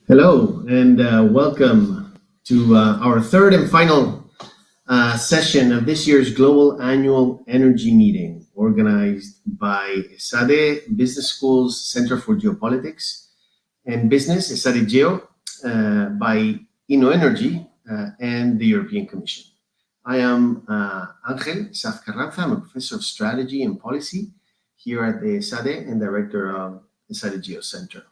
Hello, and welcome to our third and final session of this year's Global Annual Energy Meeting, organized by Esade Business School's Center for Geopolitics and Business, EsadeGeo, by InnoEnergy and the European Commission. I am Ángel Saz-Carranza. I'm a professor of strategy and policy here at the Esade and director of EsadeGeo Center.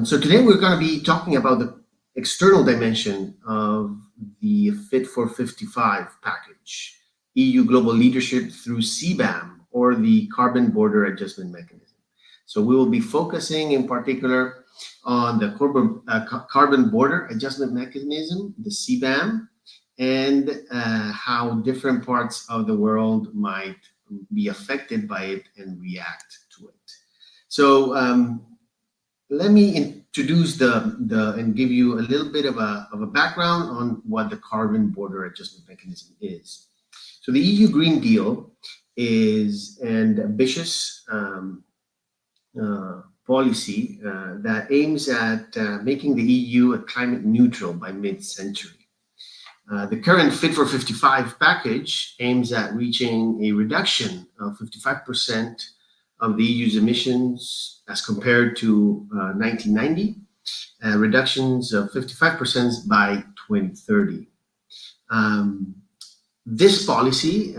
So today we're going to be talking about the external dimension of the Fit for 55 package, EU global leadership through CBAM, or the Carbon Border Adjustment Mechanism. So we will be focusing in particular on the Carbon Border Adjustment Mechanism, the CBAM, and how different parts of the world might be affected by it and react to it. So let me introduce and give you a little bit of a background on what the Carbon Border Adjustment Mechanism is. So the EU Green Deal is an ambitious policy that aims at making the EU climate neutral by mid-century. The current Fit for 55 package aims at reaching a reduction of 55% of the EU's emissions as compared to 1990, reductions of 55% by 2030. This policy,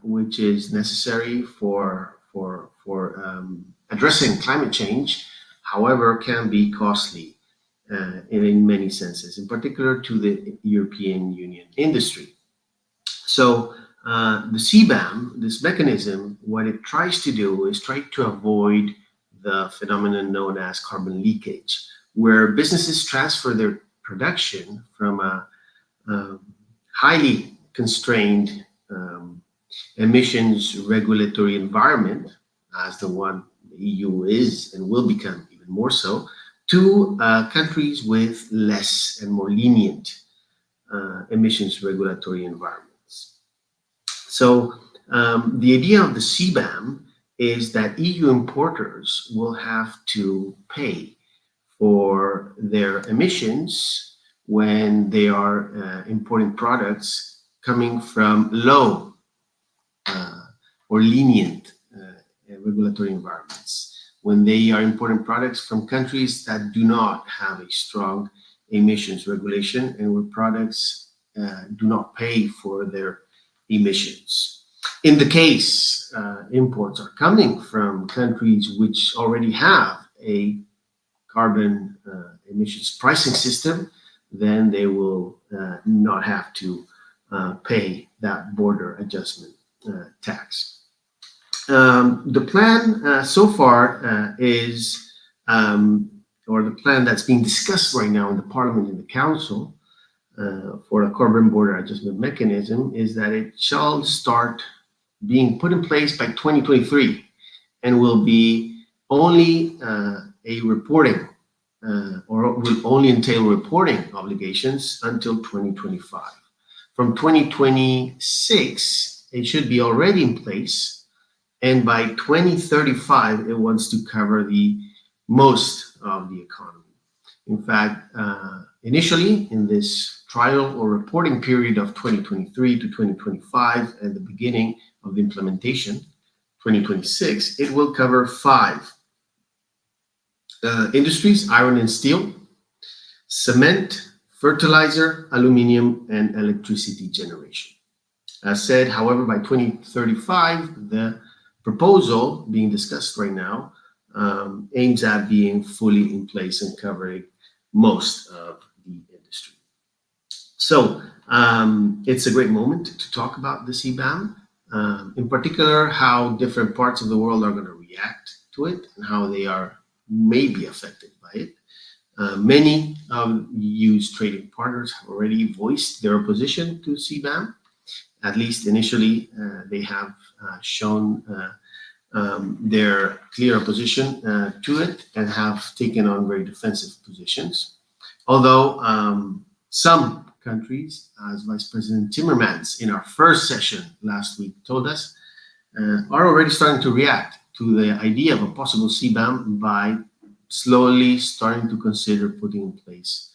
which is necessary for addressing climate change, however, can be costly in many senses, in particular to the European Union industry. So the CBAM, this mechanism, what it tries to do is try to avoid the phenomenon known as carbon leakage, where businesses transfer their production from a highly constrained emissions regulatory environment, as the one the EU is and will become even more so, to countries with less and more lenient emissions regulatory environment. So the idea of the CBAM is that EU importers will have to pay for their emissions when they are importing products coming from low or lenient regulatory environments, when they are importing products from countries that do not have a strong emissions regulation and where products do not pay for their emissions. In the case imports are coming from countries which already have a carbon emissions pricing system, then they will not have to pay that border adjustment tax. The plan so far is, or the plan that's being discussed right now in the Parliament and the Council, for a carbon border adjustment mechanism, is that it shall start being put in place by 2023 and will be only a reporting or will only entail reporting obligations until 2025. From 2026, it should be already in place, and by 2035, it wants to cover the most of the economy. In fact, initially in this trial or reporting period of 2023 to 2025, at the beginning of the implementation, 2026, it will cover 5 industries: iron and steel, cement, fertilizer, aluminum, and electricity generation. As said, however, by 2035, the proposal being discussed right now aims at being fully in place and covering most of the industry. So it's a great moment to talk about the CBAM, in particular how different parts of the world are going to react to it and how they may be affected by it. Many of EU's trading partners have already voiced their opposition to CBAM. At least initially, they have shown their clear opposition to it and have taken on very defensive positions. Although some countries, as Vice President Timmermans in our first session last week told us, are already starting to react to the idea of a possible CBAM by slowly starting to consider putting in place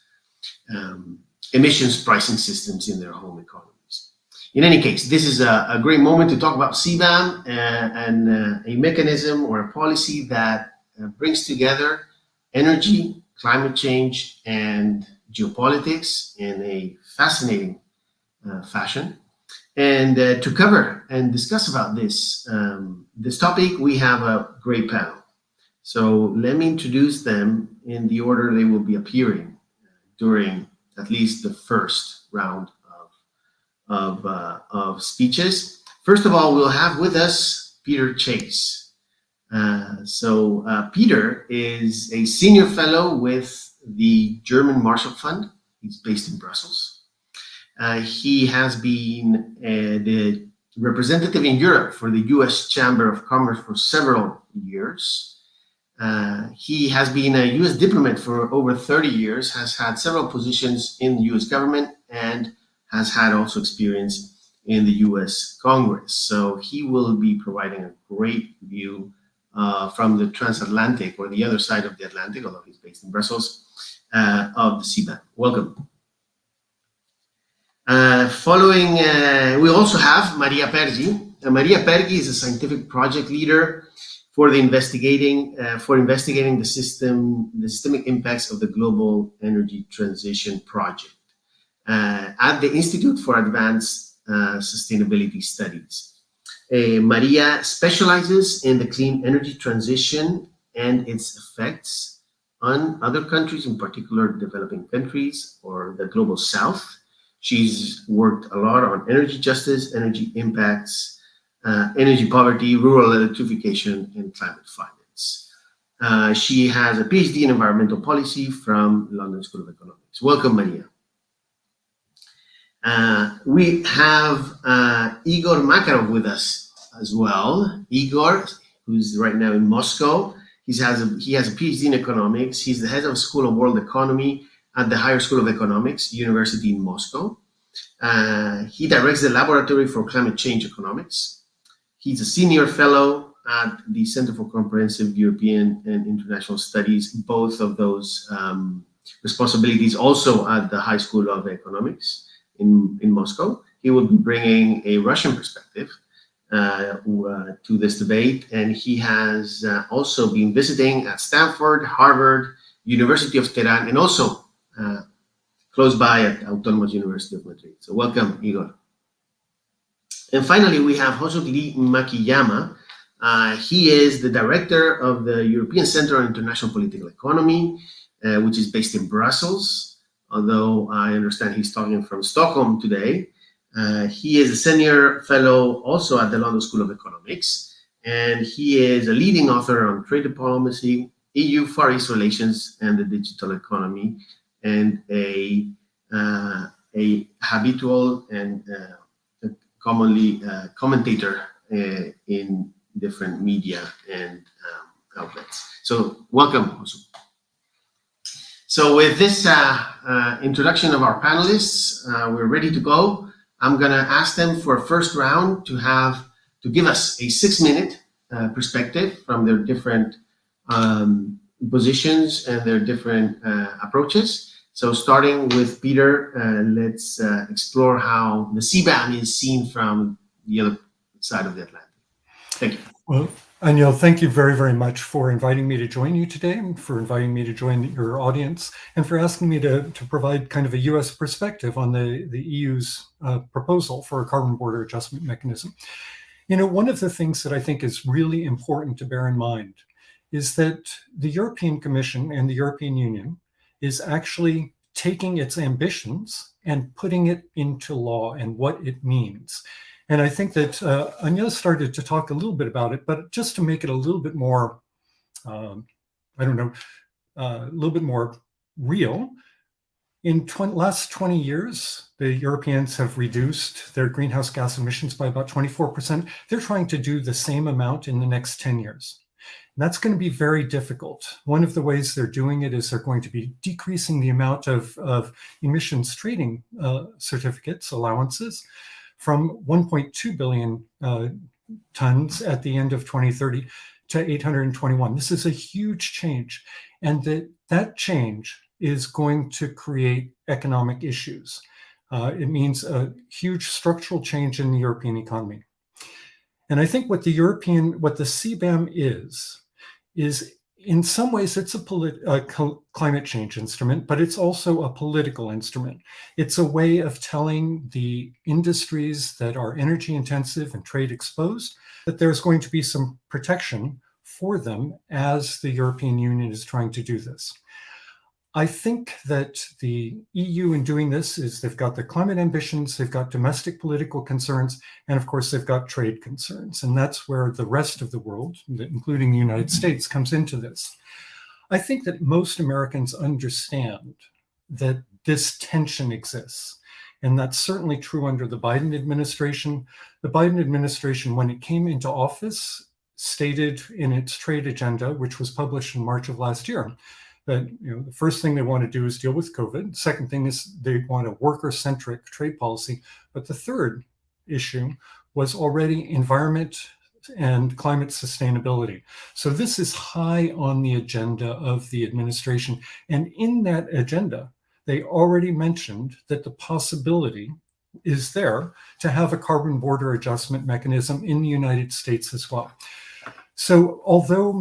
emissions pricing systems in their home economies. In any case, this is a great moment to talk about CBAM and a mechanism or a policy that brings together energy, climate change, and geopolitics in a fascinating fashion. And to cover and discuss about this topic, we have a great panel. So let me introduce them in the order they will be appearing during at least the first round of speeches. First of all, we'll have with us Peter Chase. Peter is a senior fellow with the German Marshall Fund. He's based in Brussels. He has been the representative in Europe for the US Chamber of Commerce for several years. He has been a US diplomat for over 30 years, has had several positions in the US government, and has had also experience in the US Congress. So he will be providing a great view from the transatlantic, or the other side of the Atlantic, although he's based in Brussels, of the CBAM. Welcome. Following, we also have Maria Pergi. Maria Pergi is a scientific project leader for investigating the systemic impacts of the Global Energy Transition Project at the Institute for Advanced Sustainability Studies. Maria specializes in the clean energy transition and its effects on other countries, in particular developing countries or the global south. She's worked a lot on energy justice, energy impacts, energy poverty, rural electrification, and climate finance. She has a PhD in environmental policy from London School of Economics. Welcome, Maria. We have Igor Makarov with us as well. Igor, who's right now in Moscow. He has a PhD in economics. He's the head of School of World Economy at the Higher School of Economics, University in Moscow. He directs the Laboratory for Climate Change Economics. He's a senior fellow at the Center for Comprehensive European and International Studies, both of those responsibilities also at the High School of Economics in Moscow. He will be bringing a Russian perspective to this debate, and he has also been visiting at Stanford, Harvard, University of Tehran, and also close by at Autonomous University of Madrid. So welcome, Igor. And finally, we have Jose Lee-makiyama. He is the director of the European Center on International Political Economy, which is based in Brussels, although I understand he's talking from Stockholm today. He is a senior fellow also at the London School of Economics, and he is a leading author on trade diplomacy, EU Far East relations, and the digital economy, and a habitual and commonly commentator in different media and outlets. So welcome, Jose. So with this introduction of our panelists, we're ready to go. I'm gonna ask them for a first round to give us a 6-minute perspective from their different positions and their different approaches. So starting with Peter, let's explore how the CBAM is seen from the other side of the Atlantic. Thank you. Well, Aniel, thank you very, very much for inviting me to join you today, for inviting me to join your audience, and for asking me to provide kind of a US perspective on the EU's proposal for a carbon border adjustment mechanism. You know, one of the things that I think is really important to bear in mind is that the European Commission and the European Union is actually taking its ambitions and putting it into law and what it means. And I think that Aniel started to talk a little bit about it, but just to make it a little bit more, a little bit more real, in last 20 years, the Europeans have reduced their greenhouse gas emissions by about 24%. They're trying to do the same amount in the next 10 years. And that's going to be very difficult. One of the ways they're doing it is they're going to be decreasing the amount of emissions trading certificates, allowances, from 1.2 billion tons at the end of 2030 to 821. This is a huge change, and that change is going to create economic issues. It means a huge structural change in the European economy. And I think what the CBAM is in some ways it's a climate change instrument, but it's also a political instrument. It's a way of telling the industries that are energy intensive and trade exposed that there's going to be some protection for them as the European Union is trying to do this. I think that the EU in doing this is they've got their climate ambitions, they've got domestic political concerns, and of course they've got trade concerns. And that's where the rest of the world, including the United States, comes into this. I think that most Americans understand that this tension exists. And that's certainly true under the Biden administration. The Biden administration, when it came into office, stated in its trade agenda, which was published in March of last year, that the first thing they want to do is deal with COVID. Second thing is they want a worker-centric trade policy. But the third issue was already environment and climate sustainability. So this is high on the agenda of the administration. And in that agenda, they already mentioned that the possibility is there to have a carbon border adjustment mechanism in the United States as well. So although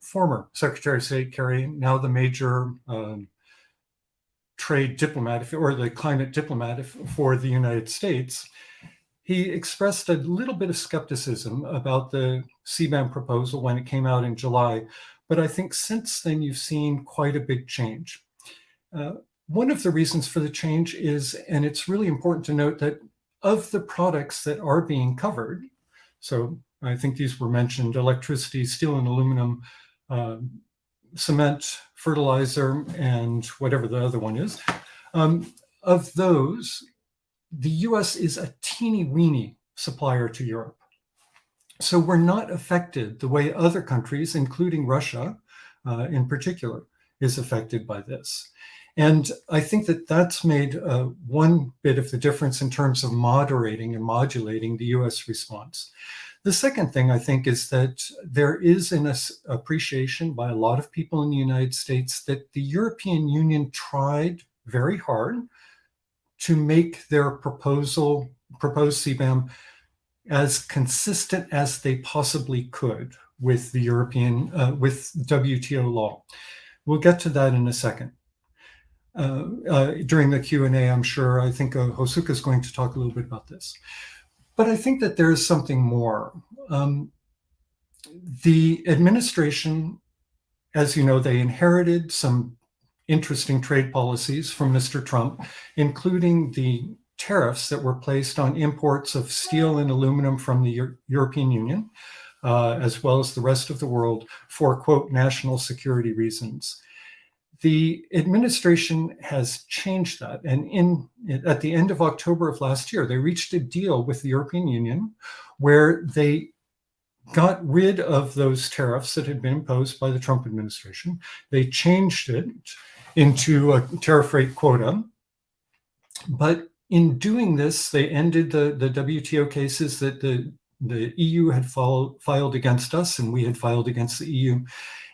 former Secretary of State Kerry, now the major trade diplomat or the climate diplomat for the United States, he expressed a little bit of skepticism about the CBAM proposal when it came out in July. But I think since then you've seen quite a big change. One of the reasons for the change is, and it's really important to note that of the products that are being covered, so I think these were mentioned: electricity, steel and aluminum, cement, fertilizer, and whatever the other one is. Of those, the US is a teeny weeny supplier to Europe. So we're not affected the way other countries, including Russia in particular, is affected by this. And I think that that's made one bit of the difference in terms of moderating and modulating the US response. The second thing I think is that there is an appreciation by a lot of people in the United States that the European Union tried very hard to make their proposed CBAM as consistent as they possibly could with the with WTO law. We'll get to that in a second. During the Q&A, I'm sure, I think Hosuka is going to talk a little bit about this. But I think that there is something more. The administration, as you know, they inherited some interesting trade policies from Mr. Trump, including the tariffs that were placed on imports of steel and aluminum from the European Union, as well as the rest of the world, for, quote, national security reasons. The administration has changed that. And at the end of October of last year, they reached a deal with the European Union where they got rid of those tariffs that had been imposed by the Trump administration. They changed it into a tariff rate quota. But in doing this, they ended the WTO cases that the EU had filed against us, and we had filed against the EU.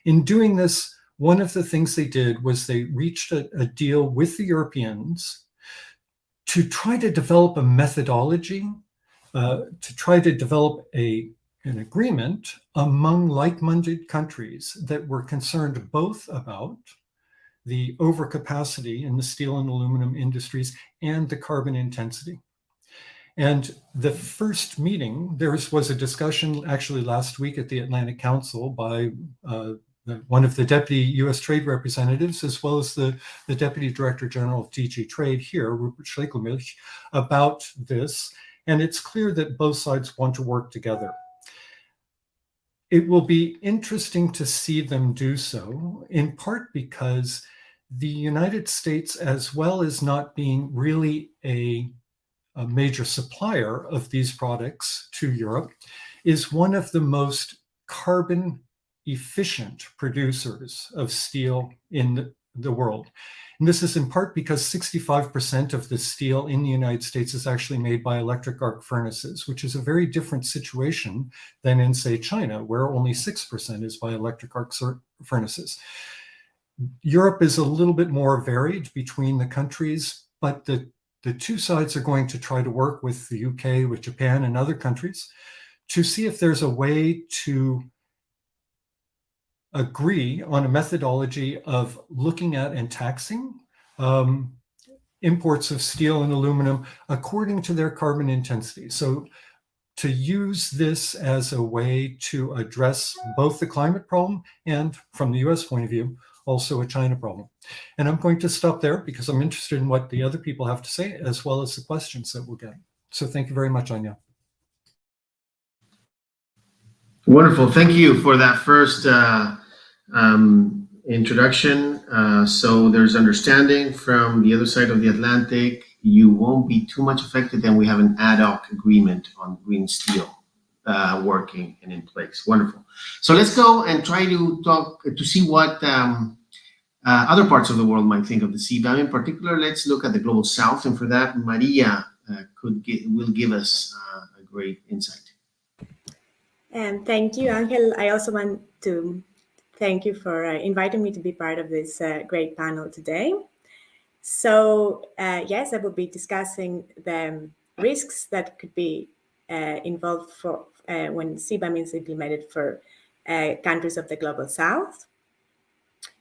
In doing this, one of the things they did was they reached a deal with the Europeans to try to develop a methodology, to try to develop an agreement among like-minded countries that were concerned both about the overcapacity in the steel and aluminum industries and the carbon intensity. And the first meeting, there was a discussion actually last week at the Atlantic Council by one of the deputy U.S. trade representatives, as well as the deputy director general of DG Trade here, Rupert Schlegelmilch, about this. And it's clear that both sides want to work together. It will be interesting to see them do so, in part because the United States, as well as not being really a major supplier of these products to Europe, is one of the most carbon efficient producers of steel in the world. And this is in part because 65% of the steel in the United States is actually made by electric arc furnaces, which is a very different situation than in, say, China, where only 6% is by electric arc furnaces. Europe is a little bit more varied between the countries, but the two sides are going to try to work with the UK, with Japan, and other countries to see if there's a way to agree on a methodology of looking at and taxing imports of steel and aluminum according to their carbon intensity. So to use this as a way to address both the climate problem and, from the US point of view, also a China problem. And I'm going to stop there because I'm interested in what the other people have to say, as well as the questions that we'll get. So thank you very much, Anya. Wonderful. Thank you for that first introduction. So there's understanding from the other side of the Atlantic. You won't be too much affected, and we have an ad hoc agreement on green steel working and in place. Wonderful. So let's go and try to talk to see what other parts of the world might think of the CBAM. In particular, let's look at the Global South, and for that, Maria will give us a great insight. Thank you, Angel. I also want to thank you for inviting me to be part of this great panel today. So yes, I will be discussing the risks that could be involved for when CBAM is implemented for countries of the Global South.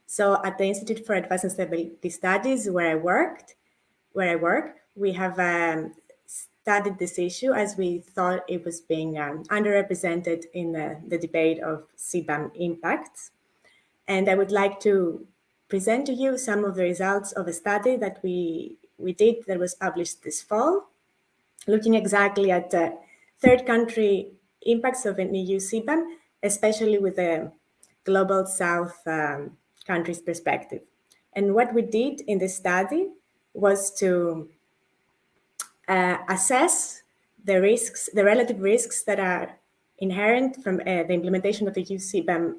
So at the Institute for Advanced Stability Studies, where I work, we have studied this issue as we thought it was being underrepresented in the debate of CBAM impacts. And I would like to present to you some of the results of a study that we did that was published this fall, looking exactly at third country impacts of an EU CBAM, especially with the Global South countries' perspective. And what we did in this study was to assess the risks, the relative risks that are inherent from the implementation of the EU CBAM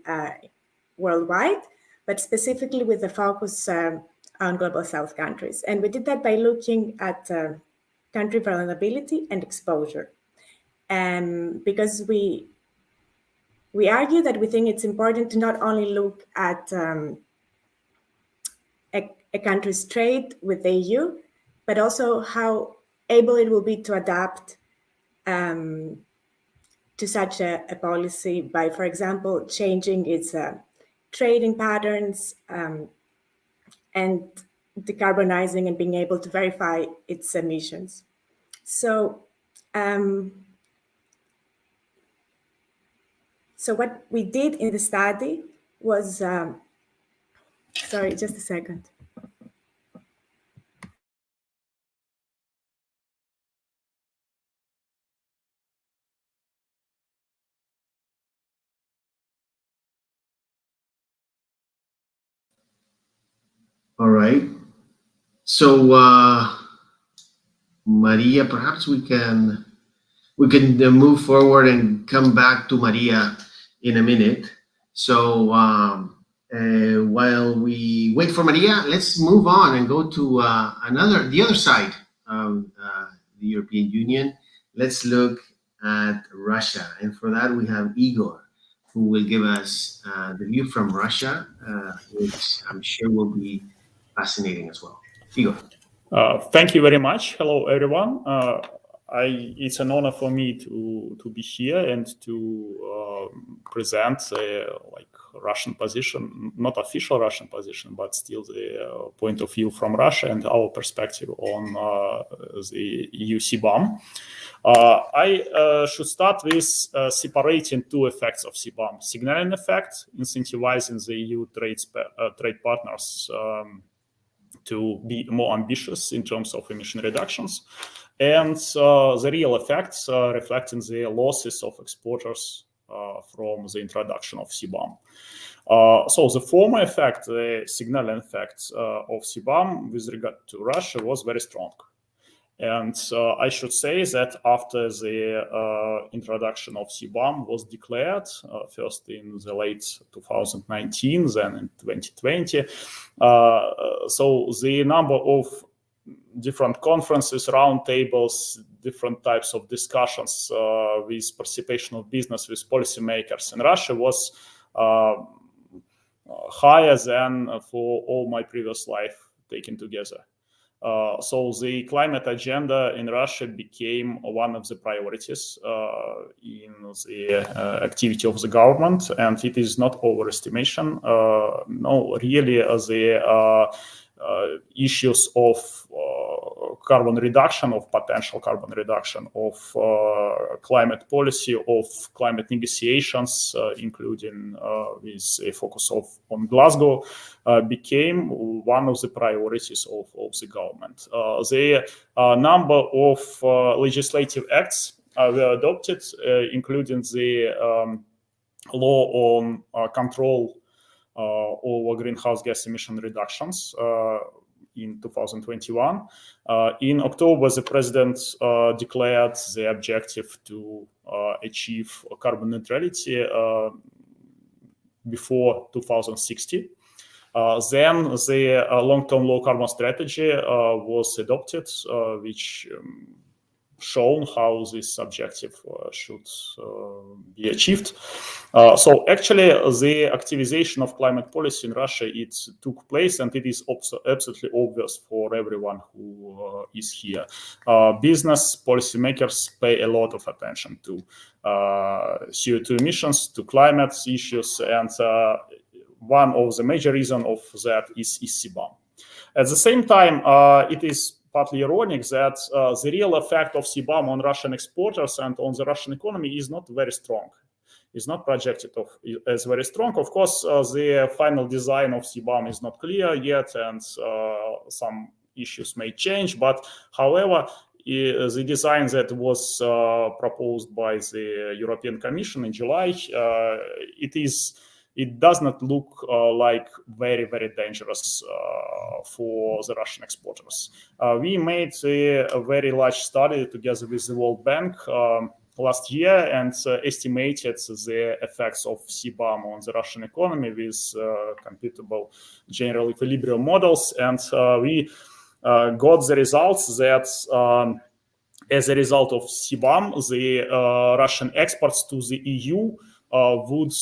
worldwide, but specifically with the focus on Global South countries. And we did that by looking at country vulnerability and exposure. Because we argue that we think it's important to not only look at a country's trade with the EU, but also how able it will be to adapt to such a policy by, for example, changing its trading patterns and decarbonizing and being able to verify its emissions. So, so what we did in the study was, sorry, just a second. All right. So, Maria, perhaps we can move forward and come back to Maria in a minute. So, while we wait for Maria, let's move on and go to the other side of the European Union. Let's look at Russia, and for that we have Igor, who will give us the view from Russia, which I'm sure will be fascinating as well. Igor. Thank you very much. Hello, everyone. It's an honor for me to be here and to present like Russian position, not official Russian position, but still the point of view from Russia and our perspective on the EU CBAM. I should start with separating two effects of CBAM: signaling effect, incentivizing the EU trade partners to be more ambitious in terms of emission reductions, and the real effects reflecting the losses of exporters from the introduction of CBAM. So the former effect, the signaling effect of CBAM with regard to Russia, was very strong. And I should say that after the introduction of CBAM was declared, first in the late 2019, then in 2020, so the number of different conferences, roundtables, different types of discussions with participation of business, with policymakers in Russia was higher than for all my previous life taken together. So the climate agenda in Russia became one of the priorities in the activity of the government, and it is not overestimation. No, really, the issues of carbon reduction, of potential carbon reduction, of climate policy, of climate negotiations, including with a focus on Glasgow, became one of the priorities of the government. The number of legislative acts were adopted, including the law on control over greenhouse gas emission reductions in 2021. In October, the president declared the objective to achieve carbon neutrality before 2060. Then the long-term low-carbon strategy was adopted, which shown how this objective should be achieved. So actually, the activization of climate policy in Russia, it took place, and it is absolutely obvious for everyone who is here. Business policymakers pay a lot of attention to CO2 emissions, to climate issues, and one of the major reasons of that is CBAM. At the same time, it is partly ironic that the real effect of CBAM on Russian exporters and on the Russian economy is not very strong. It's not projected as very strong. Of course, the final design of CBAM is not clear yet, and some issues may change. But however, the design that was proposed by the European Commission in July, it does not look like very, very dangerous for the Russian exporters. We made a very large study together with the World Bank last year and estimated the effects of CBAM on the Russian economy with computable general equilibrium models. And we got the results that as a result of CBAM, the Russian exports to the EU would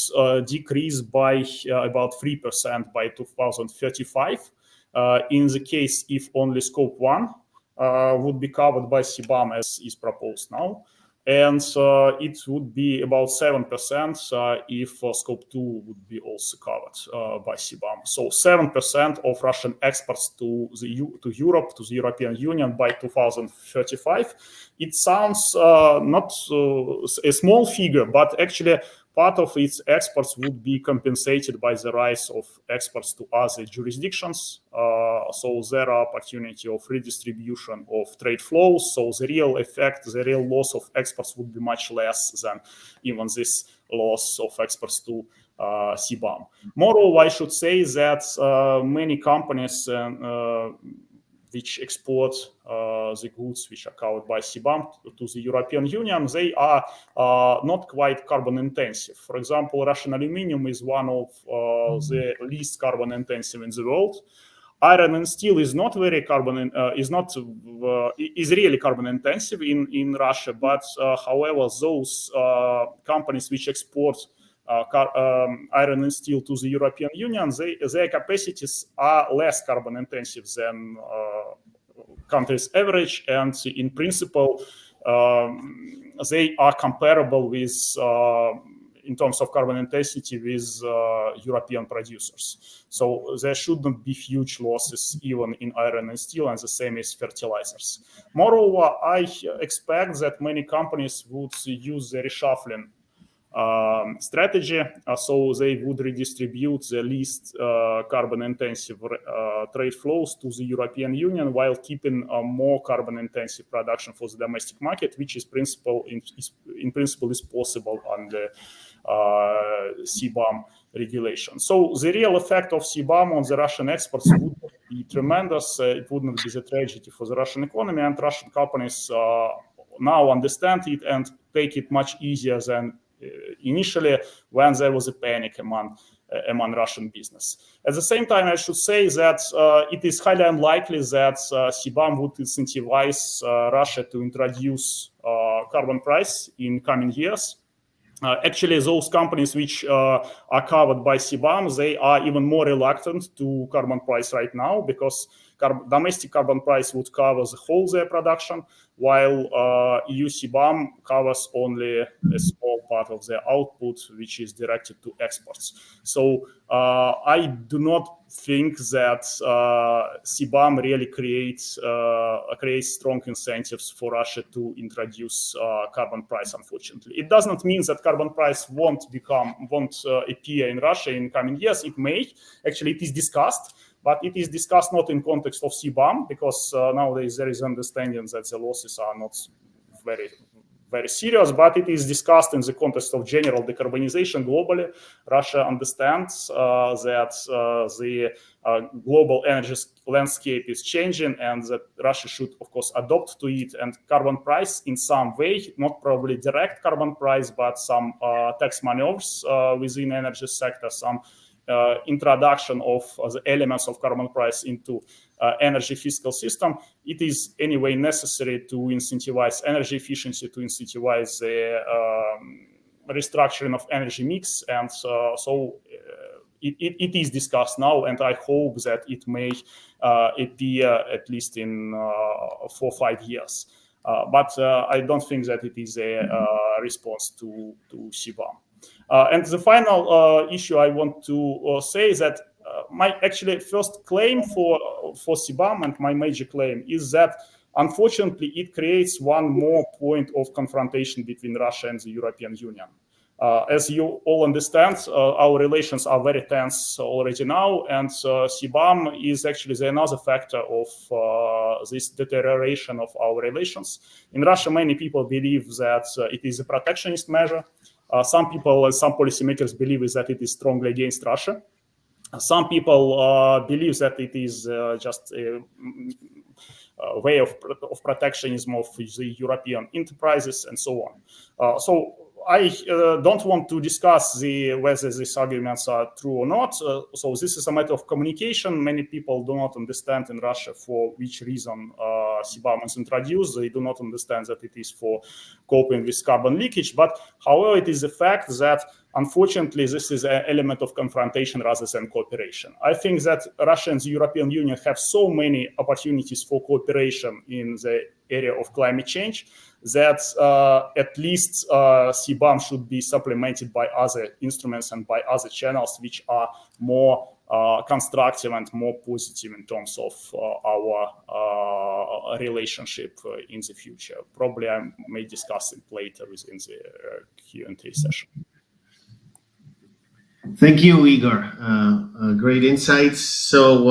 decrease by about 3% by 2035. In the case if only scope 1 would be covered by CBAM as is proposed now. And it would be about 7% if scope 2 would be also covered by CBAM. So 7% of Russian exports to Europe, to the European Union by 2035. It sounds not a small figure, but actually part of its exports would be compensated by the rise of exports to other jurisdictions. So there are opportunity of redistribution of trade flows. So the real effect, the real loss of exports would be much less than even this loss of exports to CBAM. Moreover, I should say that many companies which export the goods which are covered by CBAM to the European Union, they are not quite carbon intensive. For example, Russian aluminium is one of the least carbon intensive in the world. Iron and steel is not very is really carbon intensive in Russia, but however, those companies which export iron and steel to the European Union, their capacities are less carbon intensive than countries' average, and in principle, they are comparable with, in terms of carbon intensity, with European producers. So there should not be huge losses even in iron and steel, and the same is fertilizers. Moreover, I expect that many companies would use the reshuffling strategy, so they would redistribute the least carbon intensive trade flows to the European Union while keeping more carbon intensive production for the domestic market, which is in principle is possible under CBAM regulation. So the real effect of CBAM on the Russian exports would be tremendous. It wouldn't be the tragedy for the Russian economy, and Russian companies now understand it and take it much easier than initially when there was a panic among Russian business. At the same time, I should say that it is highly unlikely that CBAM would incentivize Russia to introduce carbon price in coming years. Actually, those companies which are covered by CBAM, they are even more reluctant to carbon price right now, because domestic carbon price would cover the whole their production, while EU CBAM covers only a small part of their output, which is directed to exports. So I do not think that CBAM really creates strong incentives for Russia to introduce carbon price, unfortunately. It does not mean that carbon price won't appear in Russia in coming years. It may. Actually, it is discussed, but it is discussed not in context of CBAM, because nowadays there is understanding that the losses are not very serious, but it is discussed in the context of general decarbonization globally. Russia understands that the global energy landscape is changing, and that Russia should, of course, adopt to it. And carbon price in some way, not probably direct carbon price, but some tax maneuvers within energy sector, some introduction of the elements of carbon price into energy fiscal system, it is anyway necessary to incentivize energy efficiency, to incentivize the restructuring of energy mix. And so it is discussed now, and I hope that it may appear at least in 4 or 5 years. But I don't think that it is a response to CBAM. And the final issue I want to say is that my actually first claim for CBAM, and my major claim, is that unfortunately it creates one more point of confrontation between Russia and the European Union. As you all understand, our relations are very tense already now, and CBAM is actually another factor of this deterioration of our relations. In Russia, many people believe that it is a protectionist measure. Some people, some policymakers believe that it is strongly against Russia. Some people believe that it is just a way of protectionism of the European enterprises and so on. So I don't want to discuss whether these arguments are true or not. So this is a matter of communication. Many people do not understand in Russia for which reason CBAM is introduced. They do not understand that it is for coping with carbon leakage. But however, it is a fact that unfortunately this is an element of confrontation rather than cooperation. I think that Russia and the European Union have so many opportunities for cooperation in the area of climate change that at least CBAM should be supplemented by other instruments and by other channels which are more constructive and more positive in terms of our relationship in the future. Probably I may discuss it later within the Q&A session. Thank you, Igor. Great insights. So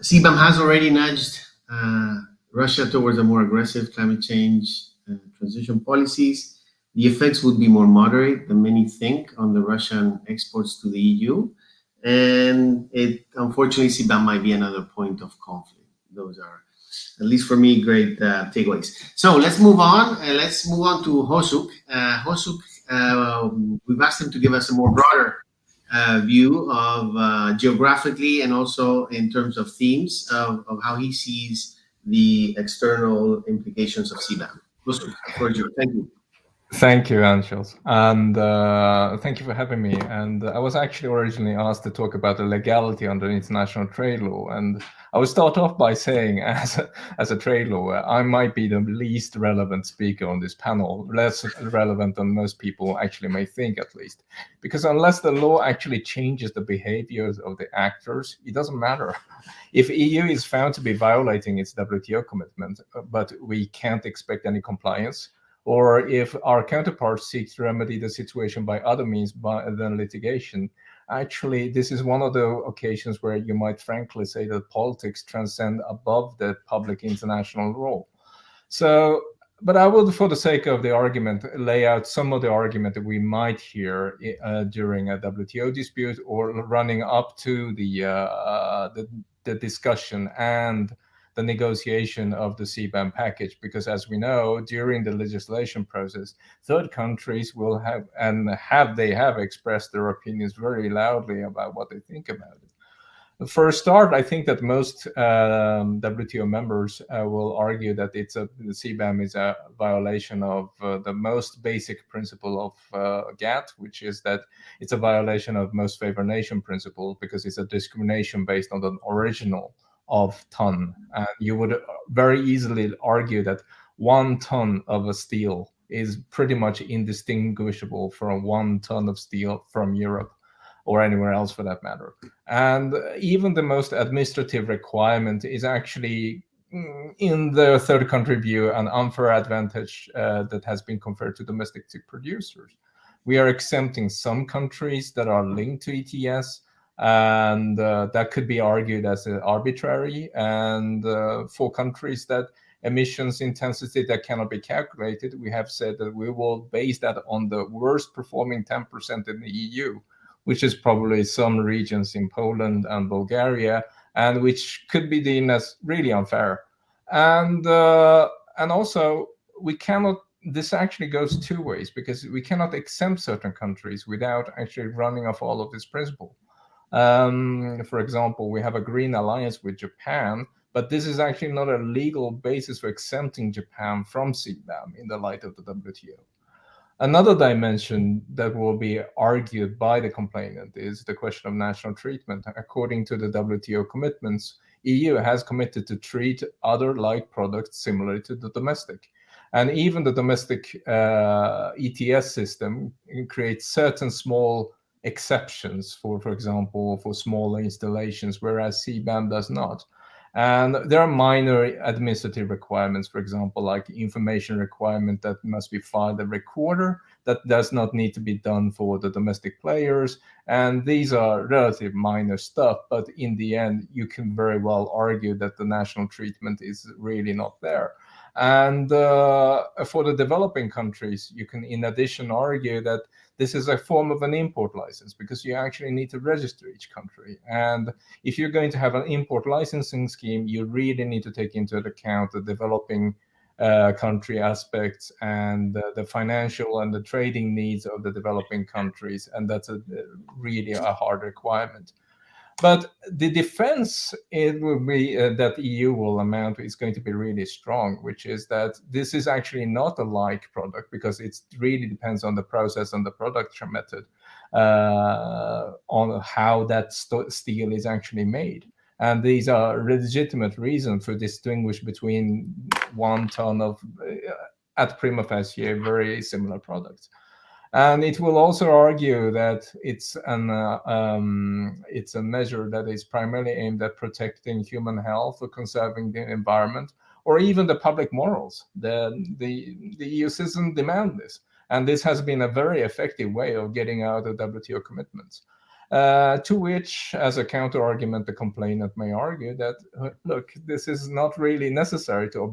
CBAM has already nudged Russia towards a more aggressive climate change transition policies. The effects would be more moderate than many think on the Russian exports to the EU. And unfortunately, CBAM might be another point of conflict. Those are, at least for me, great takeaways. So let's move on. Let's move on to Hosuk. Hosuk, we've asked him to give us a more broader view of geographically and also in terms of themes of how he sees the external implications of CBAM. Hosuk, thank you. Thank you, Anshels, and thank you for having me. And I was actually originally asked to talk about the legality under international trade law, and I would start off by saying, as a trade lawyer, I might be the least relevant speaker on this panel, less relevant than most people actually may think, at least, because unless the law actually changes the behaviors of the actors, it doesn't matter. If EU is found to be violating its WTO commitment, but we can't expect any compliance, or if our counterparts seek to remedy the situation by other means than litigation, actually, this is one of the occasions where you might frankly say that politics transcend above the public international law. So, but I will, for the sake of the argument, lay out some of the argument that we might hear during a WTO dispute or running up to the the discussion and the negotiation of the CBAM package, because as we know, during the legislation process, third countries will have expressed their opinions very loudly about what they think about it. For a start, I think that most WTO members will argue that the CBAM is a violation of the most basic principle of GATT, which is that it's a violation of most favored nation principle, because it's a discrimination based on the original of ton. And you would very easily argue that 1 ton of a steel is pretty much indistinguishable from 1 ton of steel from Europe, or anywhere else for that matter. And even the most administrative requirement is actually, in the third country view, an unfair advantage that has been conferred to domestic producers. We are exempting some countries that are linked to ETS, and that could be argued as arbitrary. And for countries that emissions intensity that cannot be calculated, we have said that we will base that on the worst performing 10% in the EU, which is probably some regions in Poland and Bulgaria, and which could be deemed as really unfair. And also, we cannot, this actually goes 2 ways, because we cannot exempt certain countries without actually running off all of this principle. For example, we have a green alliance with Japan, but this is actually not a legal basis for exempting Japan from CBAM in the light of the WTO. Another dimension that will be argued by the complainant is the question of national treatment. According to the WTO commitments, EU has committed to treat other like products similarly to the domestic. And even the domestic ETS system creates certain small exceptions for example, for smaller installations, whereas CBAM does not. And there are minor administrative requirements, for example, like information requirement that must be filed every quarter. That does not need to be done for the domestic players. And these are relatively minor stuff, but in the end, you can very well argue that the national treatment is really not there. And for the developing countries, you can in addition argue that this is a form of an import license, because you actually need to register each country. And if you're going to have an import licensing scheme, you really need to take into account the developing country aspects and the financial and the trading needs of the developing countries. And that's really a hard requirement. But the defense, it will be that EU will amount is going to be really strong, which is that this is actually not a like product, because it really depends on the process and the production method, on how that steel is actually made. And these are legitimate reasons for distinguish between 1 ton of, at prima facie, very similar products. And it will also argue that it's a measure that is primarily aimed at protecting human health or conserving the environment, or even the public morals. The EU citizens demand this. And this has been a very effective way of getting out of WTO commitments. To which, as a counter-argument, the complainant may argue that, look, this is not really necessary to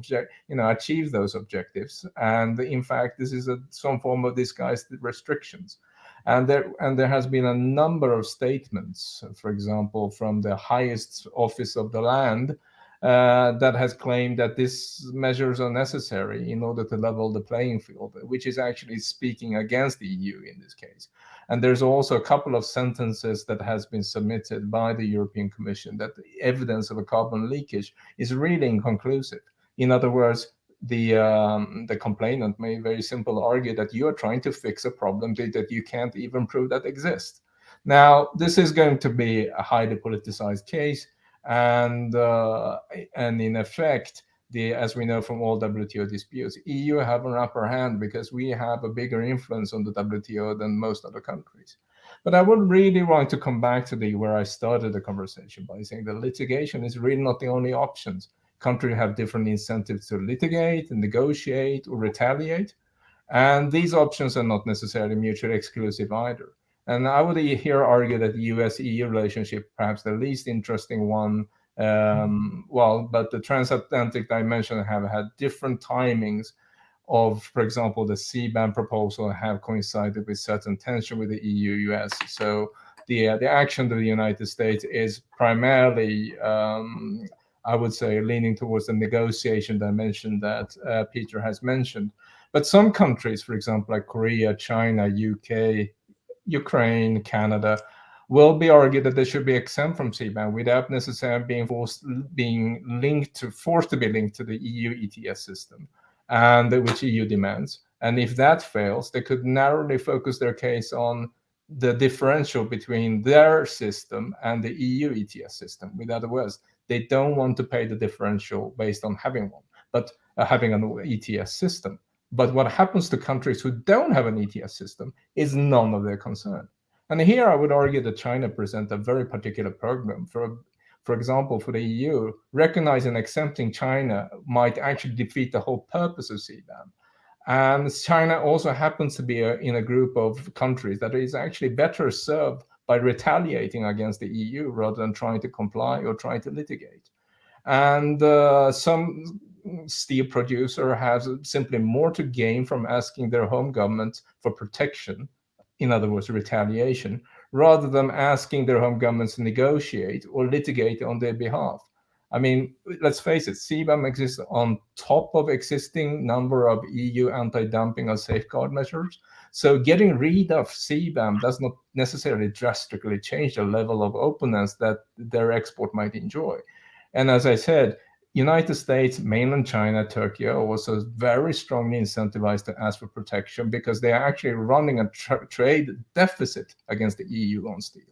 achieve those objectives. And in fact, this is some form of disguised restrictions. And there has been a number of statements, for example, from the highest office of the land, that has claimed that these measures are necessary in order to level the playing field, which is actually speaking against the EU in this case. And there's also a couple of sentences that has been submitted by the European Commission that the evidence of a carbon leakage is really inconclusive. In other words, the complainant may very simply argue that you are trying to fix a problem that you can't even prove that exists. Now, this is going to be a highly politicized case, and in effect, as we know from all WTO disputes, EU have an upper hand because we have a bigger influence on the WTO than most other countries. But I would really want to come back to where I started the conversation by saying that litigation is really not the only options. Countries have different incentives to litigate and negotiate or retaliate. And these options are not necessarily mutually exclusive either. And I would here argue that the US-EU relationship, perhaps the least interesting one, but the transatlantic dimension have had different timings of, for example, the CBAM proposal have coincided with certain tension with the EU-US. So the action of the United States is primarily, I would say, leaning towards the negotiation dimension that Peter has mentioned. But some countries, for example, like Korea, China, UK, Ukraine, Canada, will be argued that they should be exempt from CBAM without necessarily being forced to be linked to the EU ETS system, and which EU demands. And if that fails, they could narrowly focus their case on the differential between their system and the EU ETS system. In other words, they don't want to pay the differential based on having one, but having an ETS system. But what happens to countries who don't have an ETS system is none of their concern. And here I would argue that China presents a very particular problem. For example, for the EU, recognizing and exempting China might actually defeat the whole purpose of CBAM. And China also happens to be in a group of countries that is actually better served by retaliating against the EU rather than trying to comply or trying to litigate. And some steel producer has simply more to gain from asking their home government for protection, in other words, retaliation, rather than asking their home governments to negotiate or litigate on their behalf. I mean, let's face it, CBAM exists on top of existing number of EU anti-dumping and safeguard measures. So getting rid of CBAM does not necessarily drastically change the level of openness that their export might enjoy. And as I said, United States, mainland China, Turkey are also very strongly incentivized to ask for protection because they are actually running a trade deficit against the EU on steel.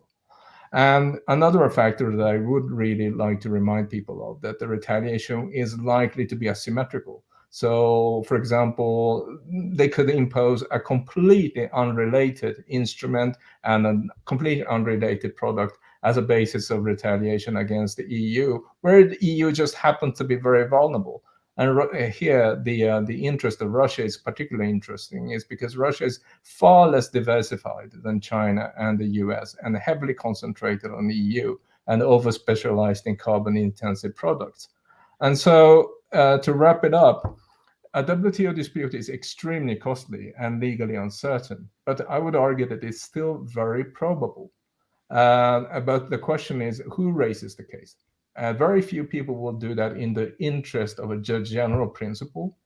And another factor that I would really like to remind people of, that the retaliation is likely to be asymmetrical. So, for example, they could impose a completely unrelated instrument and a completely unrelated product as a basis of retaliation against the EU, where the EU just happened to be very vulnerable. And here, the interest of Russia is particularly interesting, is because Russia is far less diversified than China and the US, and heavily concentrated on the EU and over-specialized in carbon-intensive products. And so, to wrap it up, a WTO dispute is extremely costly and legally uncertain, but I would argue that it's still very probable. But the question is, who raises the case? Very few people will do that in the interest of a general principle.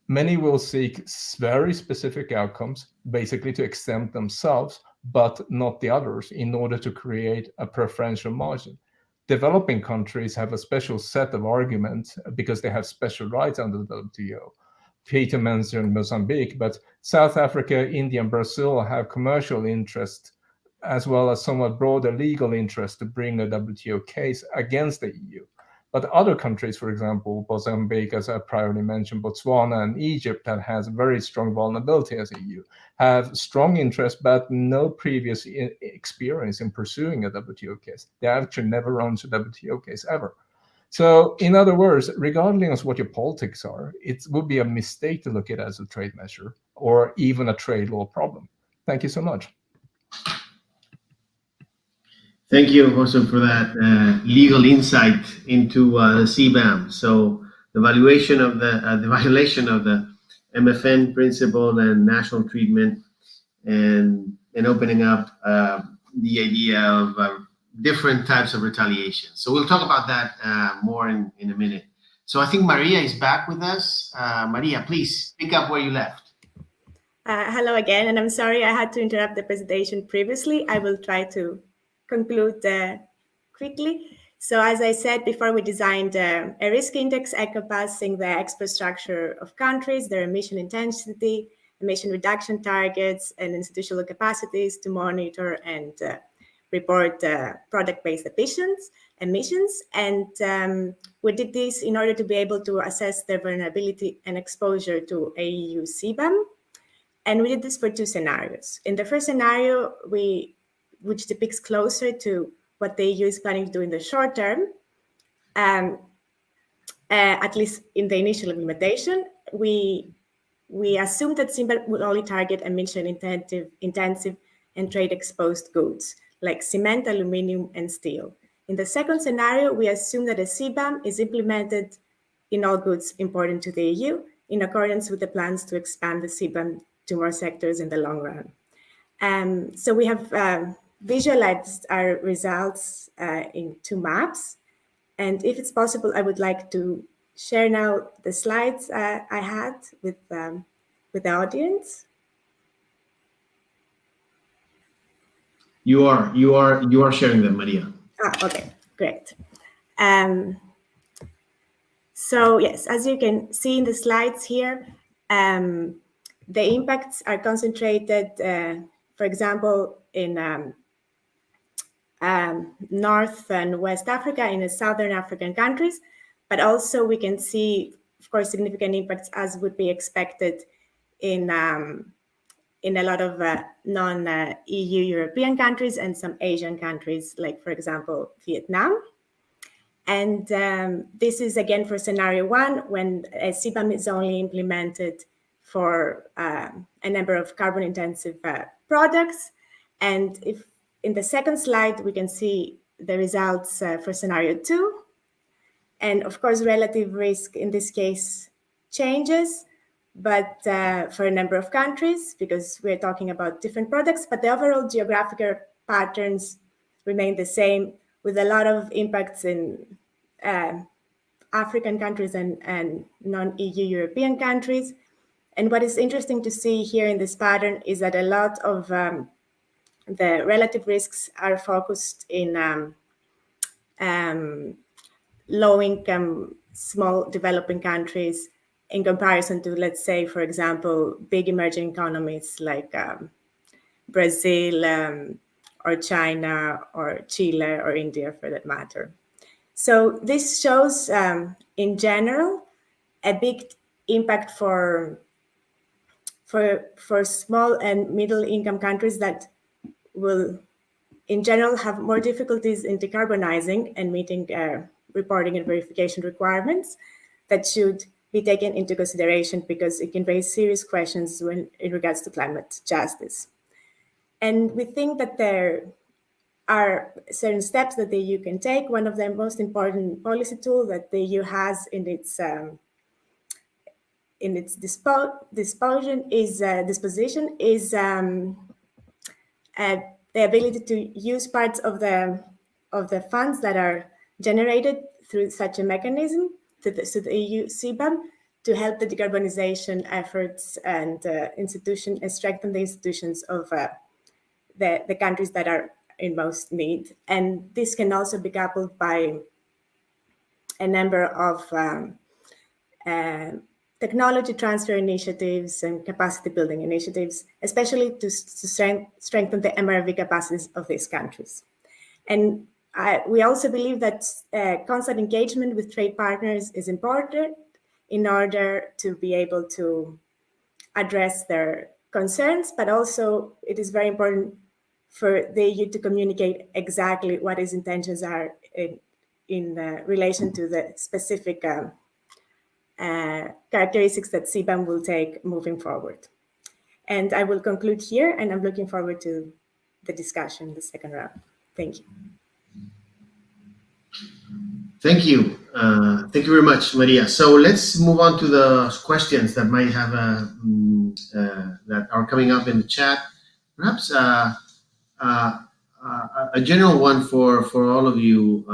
Many will seek very specific outcomes, basically to exempt themselves, but not the others, in order to create a preferential margin. Developing countries have a special set of arguments because they have special rights under the WTO. Peter mentioned Mozambique, but South Africa, India, and Brazil have commercial interest as well as somewhat broader legal interest to bring a WTO case against the EU. But other countries, for example, Mozambique, as I previously mentioned, Botswana and Egypt, that has very strong vulnerability as EU, have strong interest but no previous experience in pursuing a WTO case. They actually never run a WTO case ever. So, in other words, regardless of what your politics are, it would be a mistake to look at it as a trade measure or even a trade law problem. Thank you so much. Thank you also for that legal insight into the CBAM. So the violation of the MFN principle and national treatment, and opening up the idea of different types of retaliation. So we'll talk about that more in a minute. So I think Maria is back with us. Maria, please pick up where you left. Hello again, and I'm sorry I had to interrupt the presentation previously. I will try to conclude quickly. So as I said before, we designed a risk index encompassing the export structure of countries, their emission intensity, emission reduction targets, and institutional capacities to monitor and report product-based emissions. And we did this in order to be able to assess their vulnerability and exposure to EU CBAM. And we did this for two scenarios. In the first scenario, which depicts closer to what the EU is planning to do in the short term, at least in the initial implementation, we assume that CBAM will only target emission-intensive and trade-exposed goods, like cement, aluminum, and steel. In the second scenario, we assume that a CBAM is implemented in all goods imported to the EU, in accordance with the plans to expand the CBAM to more sectors in the long run. So we have visualized our results in two maps. And if it's possible, I would like to share now the slides I had with the audience. You are sharing them, Maria. Okay, great. So yes, as you can see in the slides here, the impacts are concentrated, for example, in North and West Africa, in the Southern African countries, but also we can see, of course, significant impacts as would be expected in a lot of non-EU European countries and some Asian countries, like, for example, Vietnam. And this is, again, for scenario one, when a CBAM is only implemented for a number of carbon-intensive products. And if in the second slide, we can see the results for scenario two. And of course, relative risk in this case changes, but for a number of countries, because we're talking about different products, but the overall geographical patterns remain the same, with a lot of impacts in African countries and non-EU European countries. And what is interesting to see here in this pattern is that a lot of the relative risks are focused in low-income, small developing countries in comparison to, let's say, for example, big emerging economies like Brazil or China or Chile or India, for that matter. So this shows, in general, a big impact for small and middle-income countries that will, in general, have more difficulties in decarbonizing and meeting reporting and verification requirements that should be taken into consideration, because it can raise serious questions in regards to climate justice. And we think that there are certain steps that the EU can take. One of the most important policy tools that the EU has in its disposition is the ability to use parts of the funds that are generated through such a mechanism, to the EU CBAM, to help the decarbonization efforts and strengthen the institutions of the countries that are in most need. And this can also be coupled by a number of technology transfer initiatives and capacity building initiatives, especially to strengthen the MRV capacities of these countries. And we also believe that constant engagement with trade partners is important in order to be able to address their concerns, but also it is very important for the EU to communicate exactly what its intentions are in relation to the specific characteristics that CBAM will take moving forward. And I will conclude here, and I'm looking forward to the discussion in the second round. Thank you. Thank you. Thank you very much, Maria. So let's move on to the questions that might have that are coming up in the chat. Perhaps a general one for all of you,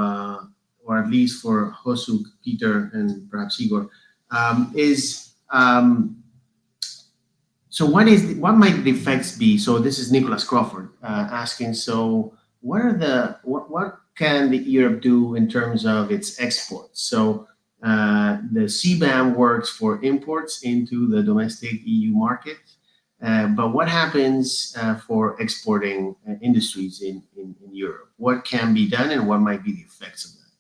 or at least for Hosuk, Peter, and perhaps Igor, is so what might the effects be? So this is Nicholas Crawford asking. So what can Europe do in terms of its exports? So the CBAM works for imports into the domestic EU market, but what happens for exporting industries in Europe? What can be done, and what might be the effects of that?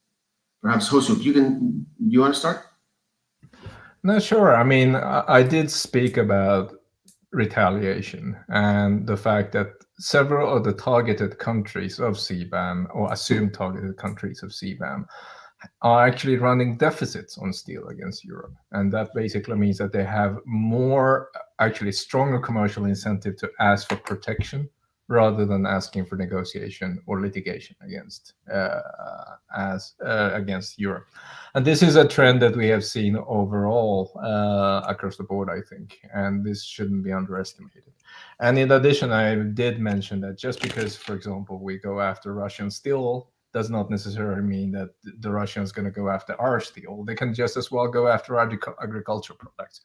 Perhaps Hosuk, you want to start? No, sure. I mean, I did speak about retaliation and the fact that several of the targeted countries of CBAM, or assumed targeted countries of CBAM, are actually running deficits on steel against Europe. And that basically means that they have more, actually stronger commercial incentive to ask for protection rather than asking for negotiation or litigation against against Europe. And this is a trend that we have seen overall across the board, I think, and this shouldn't be underestimated. And in addition, I did mention that just because, for example, we go after Russian steel does not necessarily mean that the Russians going to go after our steel. They can just as well go after agricultural products,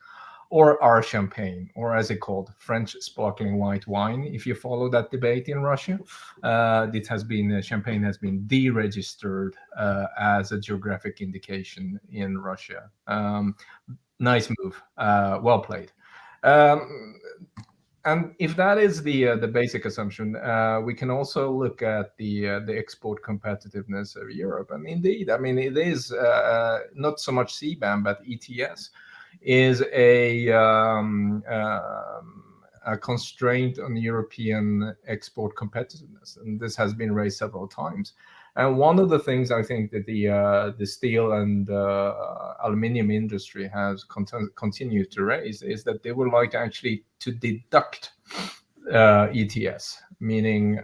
or our champagne, or as it called, French sparkling white wine. If you follow that debate in Russia, it has been champagne has been deregistered as a geographic indication in Russia. Nice move, well played. And if that is the basic assumption, we can also look at the export competitiveness of Europe. And indeed, I mean, it is not so much CBAM, but ETS is a constraint on European export competitiveness, and this has been raised several times. And one of the things I think that the steel and aluminium industry has continued to raise is that they would like actually to deduct ETS, meaning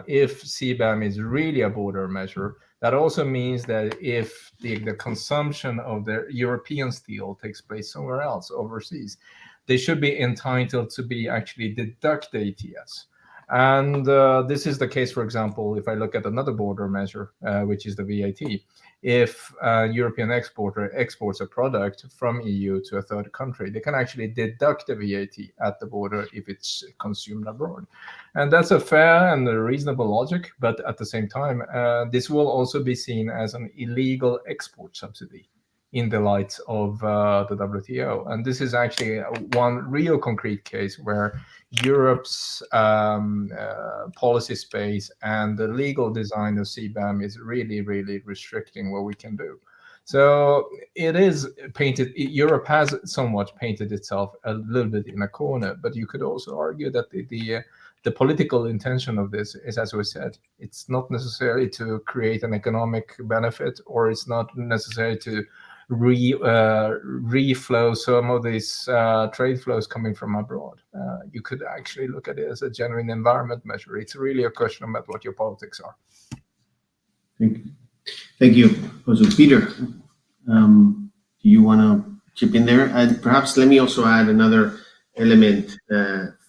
if CBAM is really a border measure, that also means that if the consumption of the European steel takes place somewhere else, overseas, they should be entitled to be actually deduct the ETS. And this is the case, for example, if I look at another border measure, which is the VAT. If a European exporter exports a product from EU to a third country, they can actually deduct the VAT at the border if it's consumed abroad. And that's a fair and a reasonable logic, but at the same time, this will also be seen as an illegal export subsidy in the light of the WTO. And this is actually one real concrete case where Europe's policy space and the legal design of CBAM is really, really restricting what we can do. So it is painted, Europe has somewhat painted itself a little bit in a corner, but you could also argue that the political intention of this is, as we said, it's not necessarily to create an economic benefit, or it's not necessary to reflow some of these trade flows coming from abroad. You could actually look at it as a genuine environment measure. It's really a question about what your politics are. Thank you. So Peter, do you want to chip in there? And perhaps let me also add another element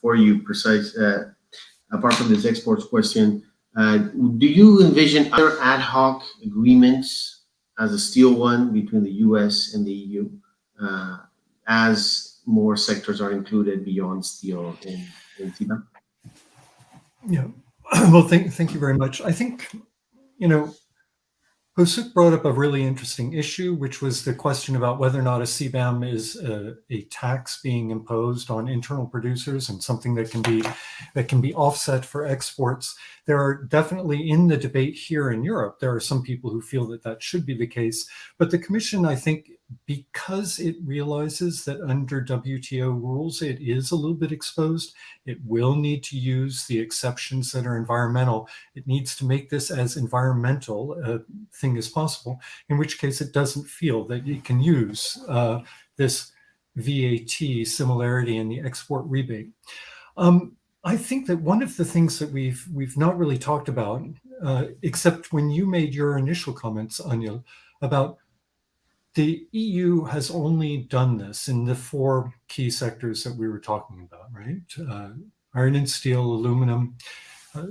for you, precise, apart from this exports question. Do you envision other ad hoc agreements as a steel one between the US and the EU, as more sectors are included beyond steel in CBAM? Yeah, well, thank you very much. I think, Hosuk brought up a really interesting issue, which was the question about whether or not a CBAM is a tax being imposed on internal producers and something that can be offset for exports. There are definitely, in the debate here in Europe, there are some people who feel that that should be the case. But the Commission, I think, because it realizes that under WTO rules, it is a little bit exposed, it will need to use the exceptions that are environmental. It needs to make this as environmental a thing as possible, in which case it doesn't feel that it can use this VAT similarity in the export rebate. I think that one of the things that we've not really talked about, except when you made your initial comments, Anya, about the EU has only done this in the 4 key sectors that we were talking about, right? Iron and steel, aluminum,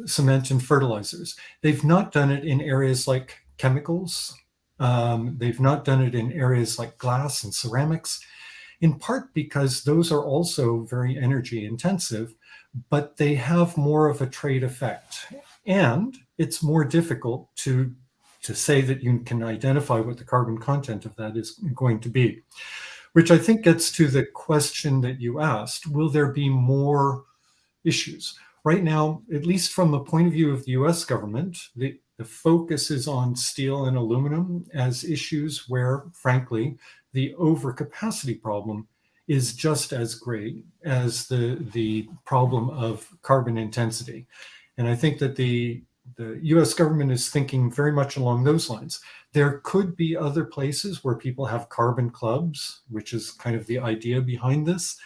cement, and fertilizers. They've not done it in areas like chemicals. They've not done it in areas like glass and ceramics, in part because those are also very energy intensive, but they have more of a trade effect. And it's more difficult to say that you can identify what the carbon content of that is going to be, which I think gets to the question that you asked, will there be more issues? Right now, at least from the point of view of the US government, the focus is on steel and aluminum as issues where, frankly, the overcapacity problem is just as great as the problem of carbon intensity. And I think that the US government is thinking very much along those lines. There could be other places where people have carbon clubs, which is kind of the idea behind this.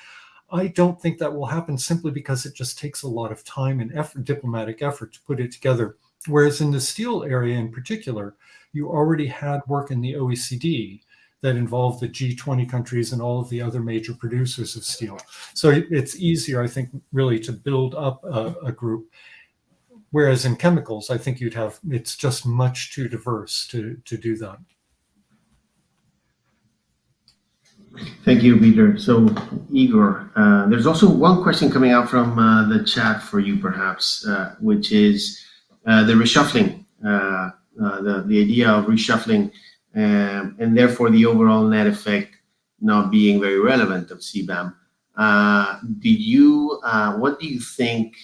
I don't think that will happen simply because it just takes a lot of time and effort, diplomatic effort, to put it together. Whereas in the steel area in particular, you already had work in the OECD that involved the G20 countries and all of the other major producers of steel. So it's easier, I think, really to build up a group. Whereas in chemicals, I think it's just much too diverse to do that. Thank you, Peter. So, Igor, there's also one question coming out from the chat for you, perhaps, which is the reshuffling, the idea of reshuffling, and therefore the overall net effect not being very relevant of CBAM. What do you think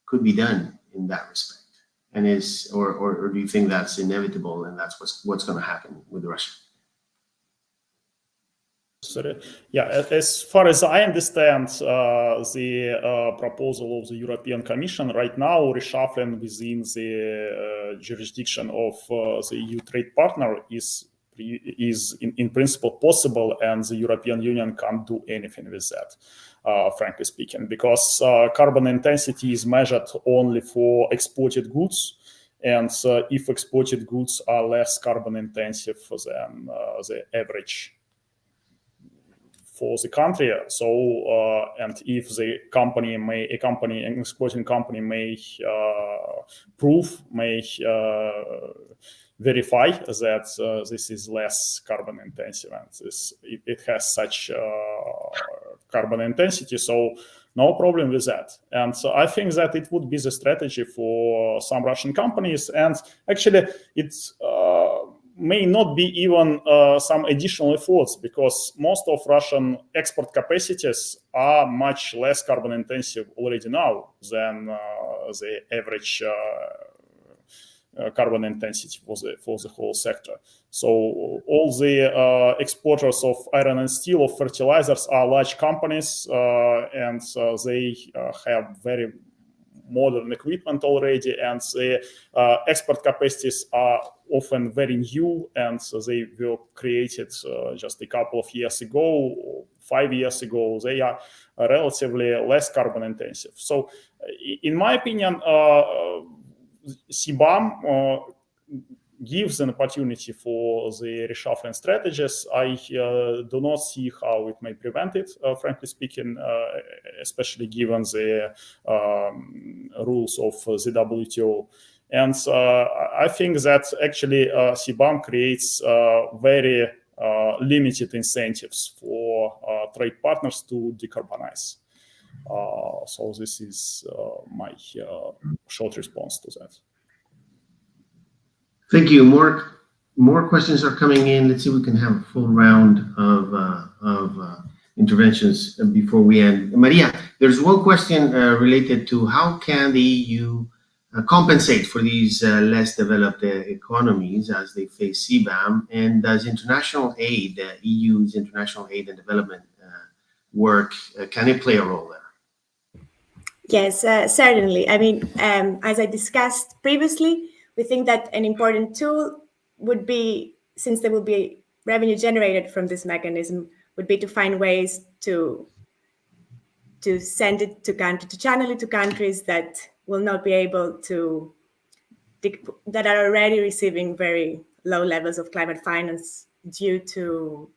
could be done in that respect? And or do you think that's inevitable and that's what's going to happen with Russia? Sorry. Yeah, as far as I understand, the proposal of the European Commission right now, reshuffling within the jurisdiction of the EU trade partner is in principle possible, and the European Union can't do anything with that, frankly speaking, because carbon intensity is measured only for exported goods, and if exported goods are less carbon intensive than the average for the country. So, and if the an exporting company may verify that this is less carbon intensive and it has such carbon intensity, so no problem with that. And so I think that it would be the strategy for some Russian companies, and actually it's may not be even some additional efforts, because most of Russian export capacities are much less carbon intensive already now than the average carbon intensity for the whole sector. So all the exporters of iron and steel, of fertilizers, are large companies, and they have very modern equipment already, and the export capacities are often very new, and so they were created just a couple of years ago, or 5 years ago. They are relatively less carbon intensive. So in my opinion, CBAM gives an opportunity for the reshuffling strategies. I do not see how it may prevent it, frankly speaking, especially given the rules of the WTO. And I think that actually CBAM creates very limited incentives for trade partners to decarbonize. So this is my short response to that. Thank you. More questions are coming in. Let's see if we can have a full round of interventions before we end. Maria, there's one question related to how can the EU compensate for these less developed economies as they face CBAM, and does international aid, EU's international aid and development work, can it play a role there? Yes, certainly. I mean, as I discussed previously, we think that an important tool would be, since there will be revenue generated from this mechanism, would be to find ways to send it to channel it to countries that will not be able to, that are already receiving very low levels of climate finance due to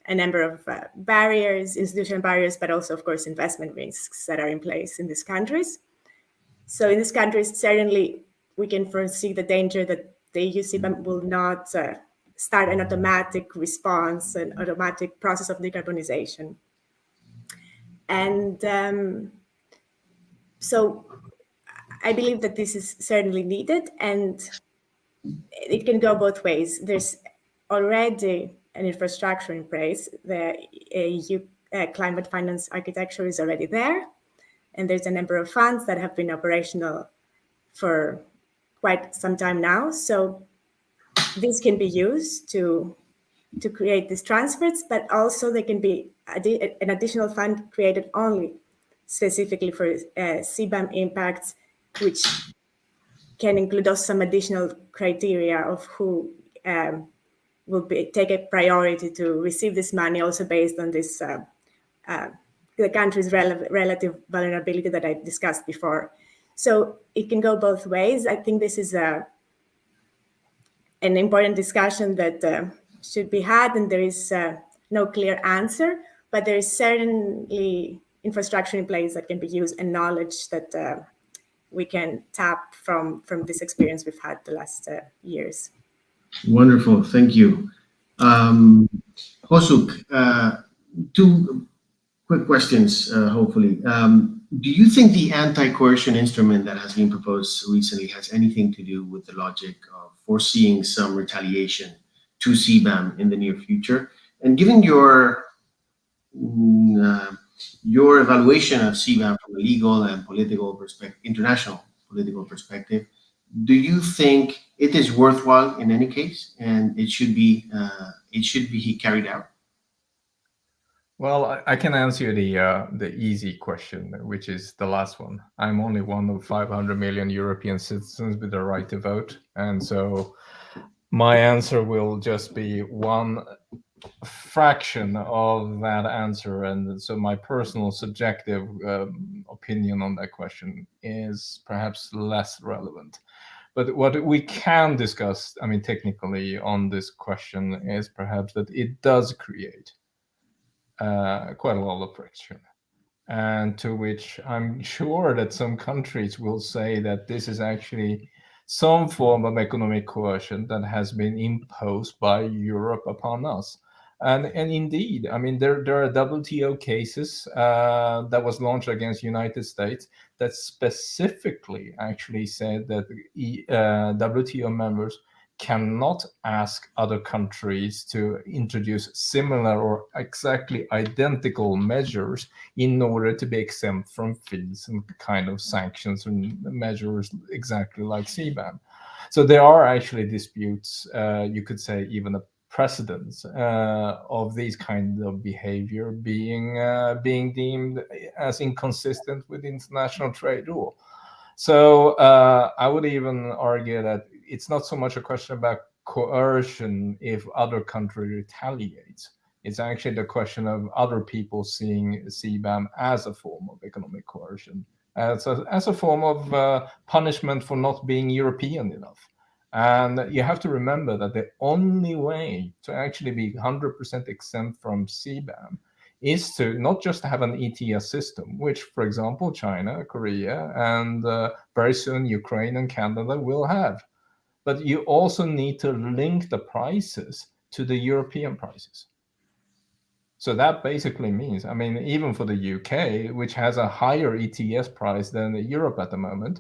a number of barriers, institutional barriers, but also, of course, investment risks that are in place in these countries. So in these countries, certainly, we can foresee the danger that the EU CBAM will not start an automatic response, an automatic process of decarbonization. And so I believe that this is certainly needed, and it can go both ways. There's already an infrastructure in place. The EU climate finance architecture is already there, and there's a number of funds that have been operational for quite some time now. So this can be used to create these transfers, but also there can be an additional fund created only specifically for CBAM impacts, which can include also some additional criteria of who will take a priority to receive this money, also based on this the country's relative vulnerability that I discussed before. So it can go both ways. I think this is an important discussion that should be had, and there is no clear answer, but there is certainly infrastructure in place that can be used and knowledge that we can tap from this experience we've had the last years. Wonderful, thank you. Hosuk, two quick questions, hopefully. Do you think the anti-coercion instrument that has been proposed recently has anything to do with the logic of foreseeing some retaliation to CBAM in the near future? And given your evaluation of CBAM from a legal and political perspective, international political perspective, do you think it is worthwhile in any case, and it should be carried out? Well, I can answer the easy question, which is the last one. I'm only one of 500 million European citizens with the right to vote, and so my answer will just be one fraction of that answer, and so my personal subjective opinion on that question is perhaps less relevant. But what we can discuss, I mean, technically on this question is perhaps that it does create quite a lot of friction, and to which I'm sure that some countries will say that this is actually some form of economic coercion that has been imposed by Europe upon us. And indeed, I mean, there are WTO cases that was launched against United States that specifically actually said that WTO members cannot ask other countries to introduce similar or exactly identical measures in order to be exempt from fees and kind of sanctions and measures exactly like CBAM. So there are actually disputes, you could say even a precedence of these kind of behavior being deemed as inconsistent with international trade law. So I would even argue that it's not so much a question about coercion if other country retaliates. It's actually the question of other people seeing CBAM as a form of economic coercion, as a form of punishment for not being European enough. And you have to remember that the only way to actually be 100% exempt from CBAM is to not just have an ETS system, which, for example, China, Korea, and very soon Ukraine and Canada will have. But you also need to link the prices to the European prices. So that basically means, I mean, even for the UK, which has a higher ETS price than Europe at the moment,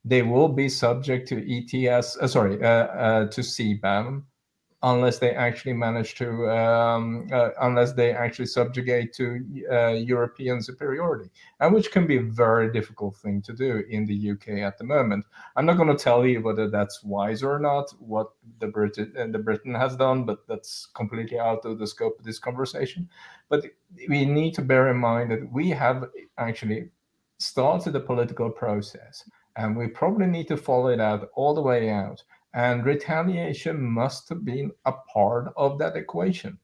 they will be subject to ETS, to CBAM, unless they actually manage to, unless they actually subjugate to European superiority, and which can be a very difficult thing to do in the UK at the moment. I'm not going to tell you whether that's wise or not, what the Britain has done, but that's completely out of the scope of this conversation. But we need to bear in mind that we have actually started a political process, and we probably need to follow it out all the way out. And retaliation must have been a part of that equation.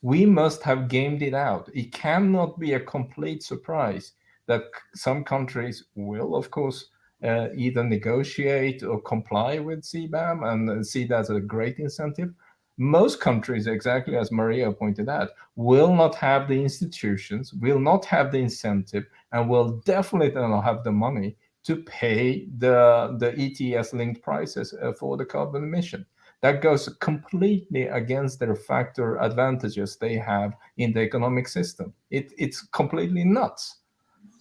We must have gamed it out. It cannot be a complete surprise that some countries will, of course, either negotiate or comply with CBAM and see that as a great incentive. Most countries, exactly as Maria pointed out, will not have the institutions, will not have the incentive, and will definitely not have the money to pay the ETS-linked prices for the carbon emission. That goes completely against their factor advantages they have in the economic system. It's completely nuts.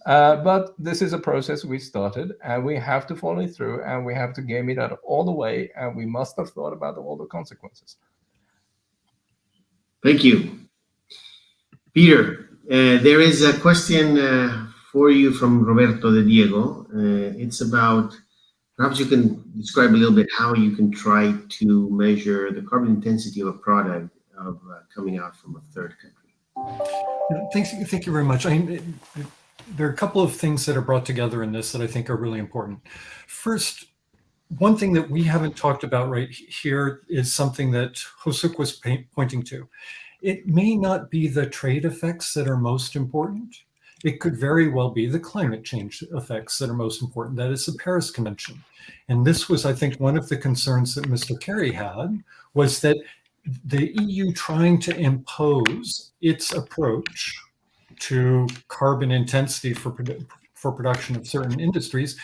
But this is a process we started, and we have to follow it through, and we have to game it out all the way, and we must have thought about all the consequences. Thank you. Peter, there is a question for you from Roberto de Diego. It's about, perhaps you can describe a little bit how you can try to measure the carbon intensity of a product coming out from a third country. Thank you very much. There are a couple of things that are brought together in this that I think are really important. First, one thing that we haven't talked about right here is something that Hosuk was pointing to. It may not be the trade effects that are most important. It could very well be the climate change effects that are most important. That is the Paris Convention. And this was, I think, one of the concerns that Mr. Kerry had, was that the EU trying to impose its approach to carbon intensity for production of certain industries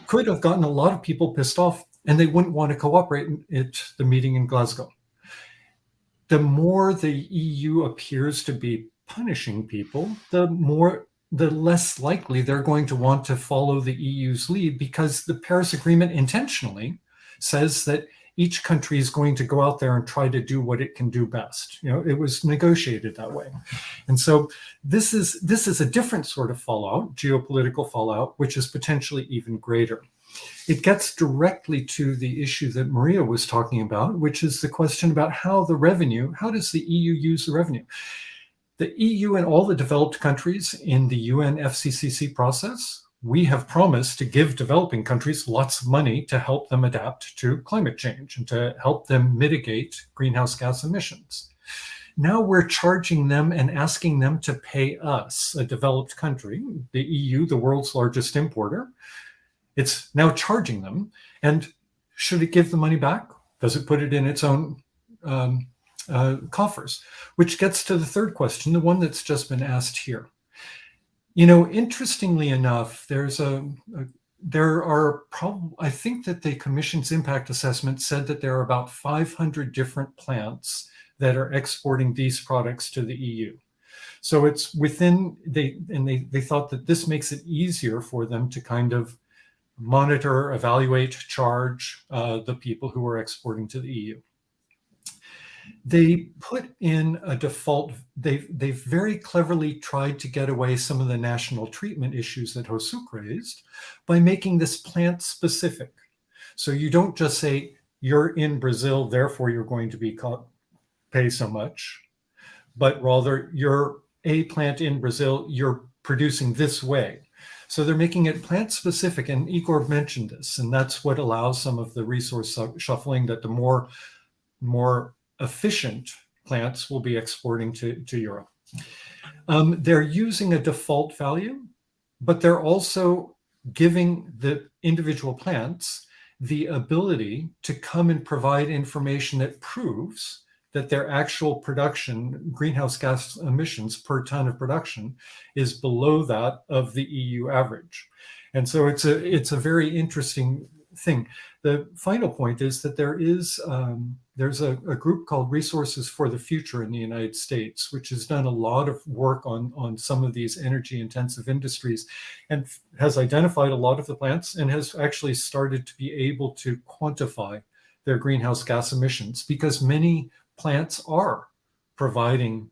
could have gotten a lot of people pissed off, and they wouldn't want to cooperate at the meeting in Glasgow. The more the EU appears to be punishing people, the less likely they're going to want to follow the EU's lead, because the Paris Agreement intentionally says that each country is going to go out there and try to do what it can do best. You know, it was negotiated that way. And so this is a different sort of fallout, geopolitical fallout, which is potentially even greater. It gets directly to the issue that Maria was talking about, which is the question about how does the EU use the revenue? The EU and all the developed countries in the UN FCCC process, we have promised to give developing countries lots of money to help them adapt to climate change and to help them mitigate greenhouse gas emissions. Now we're charging them and asking them to pay us, a developed country, the EU, the world's largest importer. It's now charging them. And should it give the money back? Does it put it in its own coffers? Which gets to the third question, the one that's just been asked here. You know, interestingly enough, I think that the Commission's impact assessment said that there are about 500 different plants that are exporting these products to the EU. So it's within, they thought that this makes it easier for them to kind of monitor, evaluate, charge the people who are exporting to the EU. They put in a default, they've very cleverly tried to get away some of the national treatment issues that Hosuk raised by making this plant specific. So you don't just say, you're in Brazil, therefore you're going to be pay so much, but rather you're a plant in Brazil, you're producing this way. So they're making it plant specific, and Igor mentioned this, and that's what allows some of the resource shuffling, that the more efficient plants will be exporting to Europe. They're using a default value, but they're also giving the individual plants the ability to come and provide information that proves that their actual production, greenhouse gas emissions per ton of production, is below that of the EU average. And so it's a very interesting thing. The final point is that there's a group called Resources for the Future in the United States, which has done a lot of work on some of these energy intensive industries and has identified a lot of the plants and has actually started to be able to quantify their greenhouse gas emissions, because many plants are providing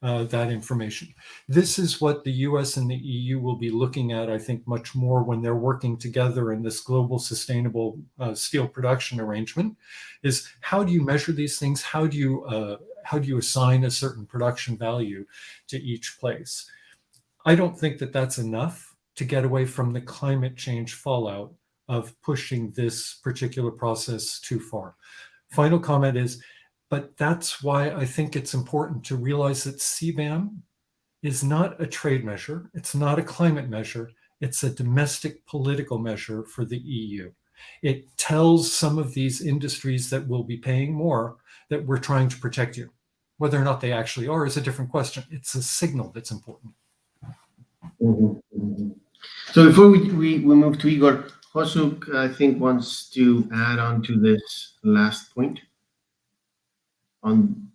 that information. This is what the US and the EU will be looking at, I think, much more when they're working together in this global sustainable steel production arrangement, is how do you measure these things? How do you assign a certain production value to each place? I don't think that that's enough to get away from the climate change fallout of pushing this particular process too far. Final comment is, but that's why I think it's important to realize that CBAM is not a trade measure. It's not a climate measure. It's a domestic political measure for the EU. It tells some of these industries that will be paying more that we're trying to protect you. Whether or not they actually are is a different question. It's a signal that's important. So before we move to Igor, Hosuk, I think, wants to add on to this last point. Do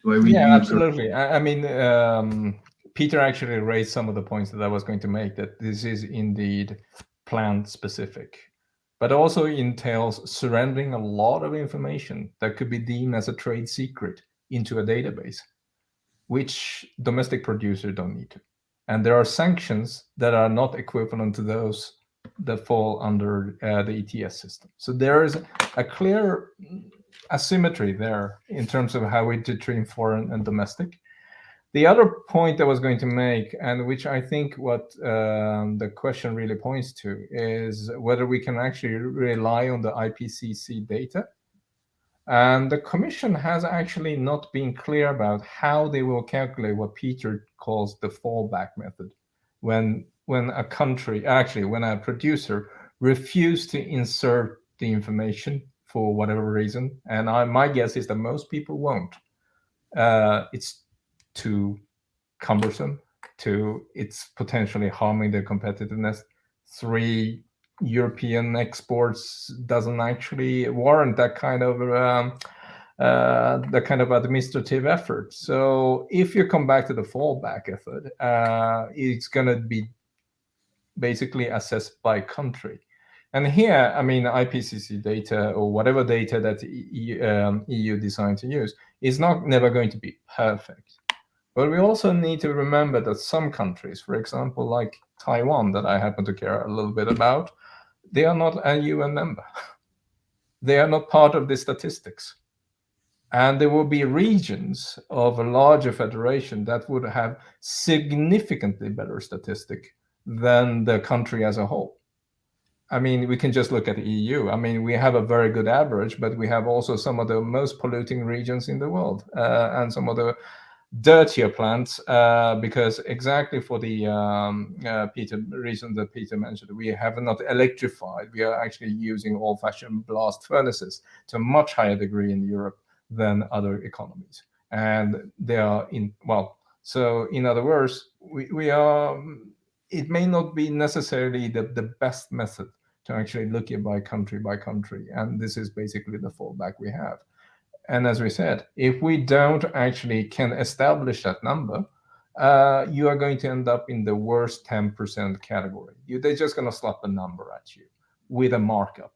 I read Yeah, you absolutely. I mean, Peter actually raised some of the points that I was going to make, that this is indeed plant specific, but also entails surrendering a lot of information that could be deemed as a trade secret into a database, which domestic producers don't need to. And there are sanctions that are not equivalent to those that fall under the ETS system. So there is a clear asymmetry there in terms of how we treat foreign and domestic. The other point I was going to make, and which I think what the question really points to, is whether we can actually rely on the IPCC data. And the Commission has actually not been clear about how they will calculate what Peter calls the fallback method. when a country, actually when a producer refuses to insert the information for whatever reason, and my guess is that most people won't. It's too cumbersome, it's potentially harming their competitiveness. 3, European exports doesn't actually warrant that kind of administrative effort. So if you come back to the fallback effort, it's going to be basically assessed by country. And here, I mean, IPCC data or whatever data that EU designed to use is never going to be perfect. But we also need to remember that some countries, for example, like Taiwan, that I happen to care a little bit about, they are not a UN member. They are not part of the statistics. And there will be regions of a larger federation that would have significantly better statistic than the country as a whole. I mean, we can just look at the EU. I mean, we have a very good average, but we have also some of the most polluting regions in the world and some of the dirtier plants, because exactly for the reason that Peter mentioned, we have not electrified. We are actually using old-fashioned blast furnaces to a much higher degree in Europe than other economies. And they are so in other words, we are, it may not be necessarily the best method to actually look at by country, and this is basically the fallback we have. And as we said, if we don't actually can establish that number, you are going to end up in the worst 10% category. They're just going to slap a number at you with a markup.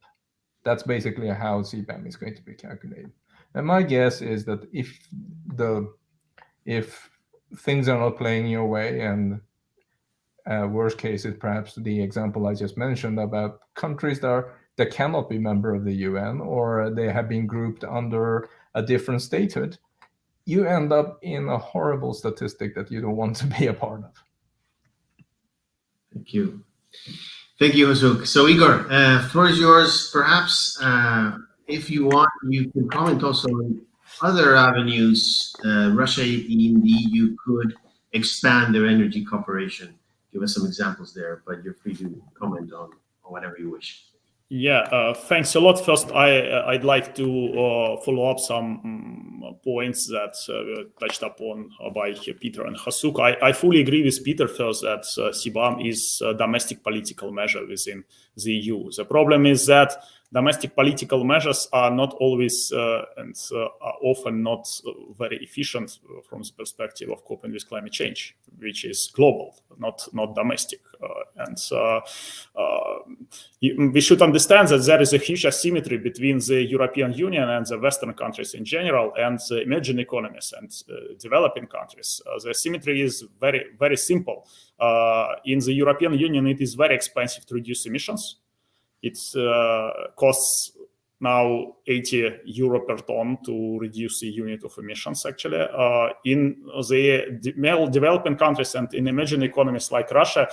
That's basically how CBAM is going to be calculated. And my guess is that if things are not playing your way, and worst case is perhaps the example I just mentioned about countries that cannot be member of the UN, or they have been grouped under a different statehood, you end up in a horrible statistic that you don't want to be a part of. Thank you. Thank you, Hasuk. So Igor, floor is yours. Perhaps if you want, you can comment also on other avenues Russia and the EU could expand their energy cooperation. Give us some examples there, but you're free to comment on whatever you wish. Yeah, thanks a lot. First, I'd like to follow up some points that touched upon by Peter and Hasuk. I fully agree with Peter first that CBAM is a domestic political measure within the EU. The problem is that domestic political measures are not always and are often not very efficient from the perspective of coping with climate change, which is global, not domestic. We should understand that there is a huge asymmetry between the European Union and the Western countries in general and the emerging economies and developing countries. The asymmetry is very, very simple. In the European Union, it is very expensive to reduce emissions. It costs now 80 euro per ton to reduce the unit of emissions, actually. In the developing countries and in emerging economies like Russia,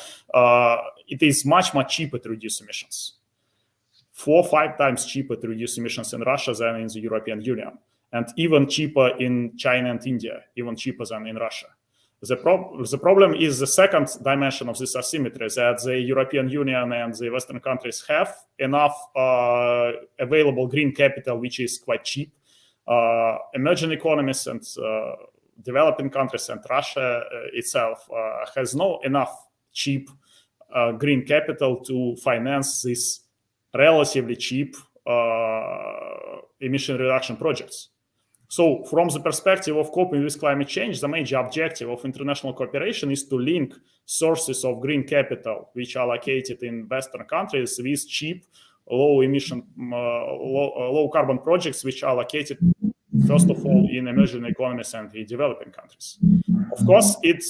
it is much, much cheaper to reduce emissions. 4 or 5 times cheaper to reduce emissions in Russia than in the European Union. And even cheaper in China and India, even cheaper than in Russia. The problem is the second dimension of this asymmetry, that the European Union and the Western countries have enough available green capital, which is quite cheap. Emerging economies and developing countries and Russia itself has not enough cheap green capital to finance these relatively cheap emission reduction projects. So from the perspective of coping with climate change, the major objective of international cooperation is to link sources of green capital, which are located in Western countries, with cheap, low emission, low carbon projects, which are located, first of all, in emerging economies and in developing countries. Of course, it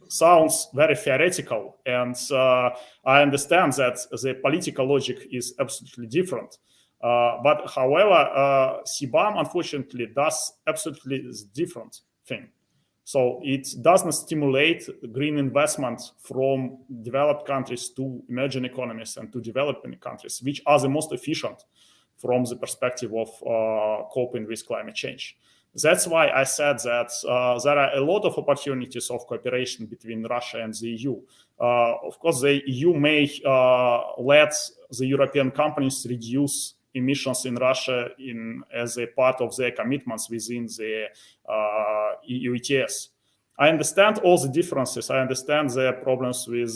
sounds very theoretical, and I understand that the political logic is absolutely different. But however, CBAM unfortunately does absolutely different thing. So it doesn't stimulate green investment from developed countries to emerging economies and to developing countries, which are the most efficient from the perspective of coping with climate change. That's why I said that there are a lot of opportunities of cooperation between Russia and the EU. Of course, the EU may let the European companies reduce emissions in Russia as a part of their commitments within the EU ETS. I understand all the differences. I understand the problems with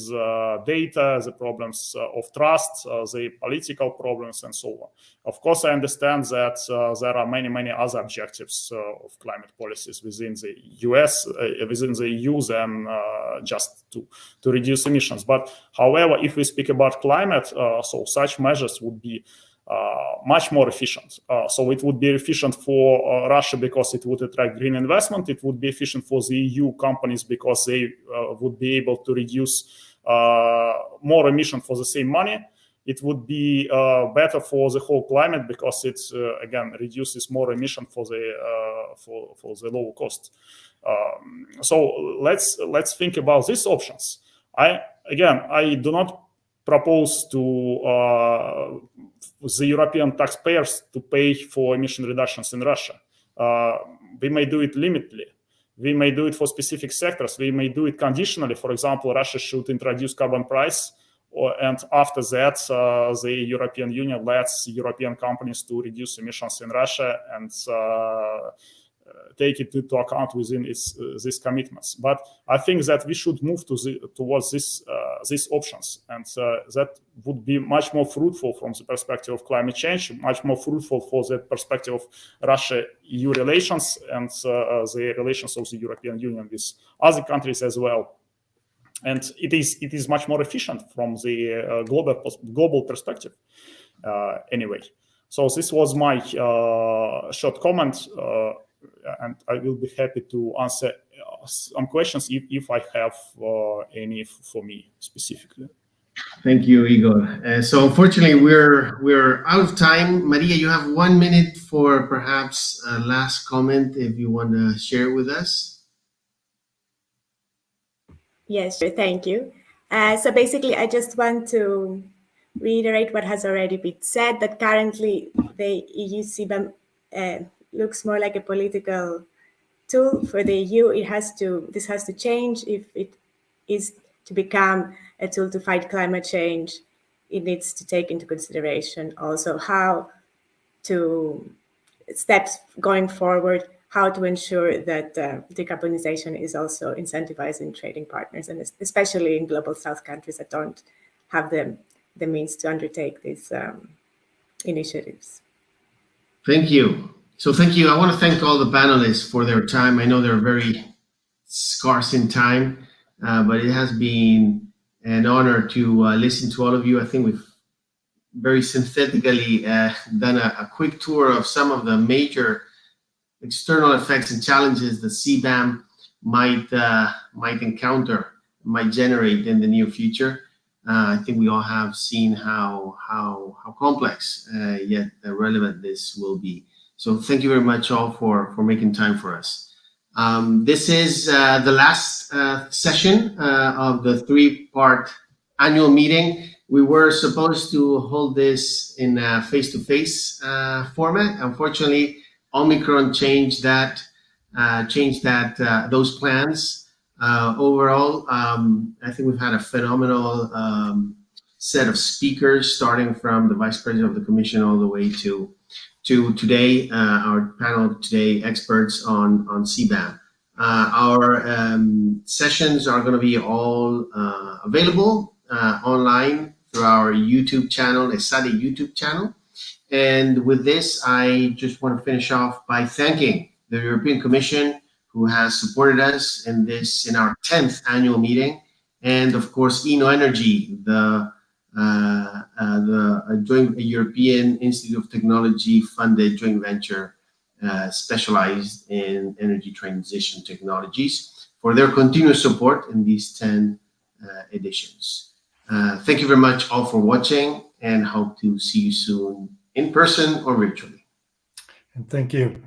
data, the problems of trust, the political problems, and so on. Of course, I understand that there are many other objectives of climate policies within the US, within the EU, than just to reduce emissions. But however, if we speak about climate, so such measures would be much more efficient. So it would be efficient for Russia because it would attract green investment. It would be efficient for the EU companies because they would be able to reduce more emission for the same money. It would be better for the whole climate because it again reduces more emission for the lower cost. So let's think about these options. I do not propose to the European taxpayers to pay for emission reductions in Russia. We may do it limitedly. We may do it for specific sectors. We may do it conditionally. For example, Russia should introduce carbon price, and after that, the European Union lets European companies to reduce emissions in Russia and take it into account within these commitments. But I think that we should move towards these options, and that would be much more fruitful from the perspective of climate change, much more fruitful for the perspective of Russia-EU relations and the relations of the European Union with other countries as well. And it is much more efficient from the global perspective. Anyway, so this was my short comment. And I will be happy to answer some questions if I have any for me specifically. Thank you, Igor. So unfortunately, we're out of time. Maria, you have 1 minute for perhaps a last comment if you want to share it with us. Yes, sure. Thank you. So basically, I just want to reiterate what has already been said, that currently the EU CBAM looks more like a political tool for the EU. This has to change. If it is to become a tool to fight climate change, it needs to take into consideration also how to steps going forward, how to ensure that decarbonization is also incentivizing trading partners, and especially in global south countries that don't have the means to undertake these initiatives. Thank you. So thank you. I want to thank all the panelists for their time. I know they're very scarce in time, but it has been an honor to listen to all of you. I think we've very synthetically done a quick tour of some of the major external effects and challenges that CBAM might encounter, might generate in the near future. I think we all have seen how complex yet relevant this will be. So thank you very much all for making time for us. This is the last session of the 3-part annual meeting. We were supposed to hold this in a face-to-face format. Unfortunately, Omicron changed those plans. Overall, I think we've had a phenomenal set of speakers, starting from the Vice President of the Commission all the way to today, our panel today, experts on CBAM. Our sessions are going to be all available online through our YouTube channel, Esade YouTube channel. And with this, I just want to finish off by thanking the European Commission, who has supported us in our 10th annual meeting, and of course InnoEnergy, the joint European Institute of Technology funded joint venture specialized in energy transition technologies, for their continuous support in these 10 editions. Thank you very much all for watching, and hope to see you soon in person or virtually. And thank you.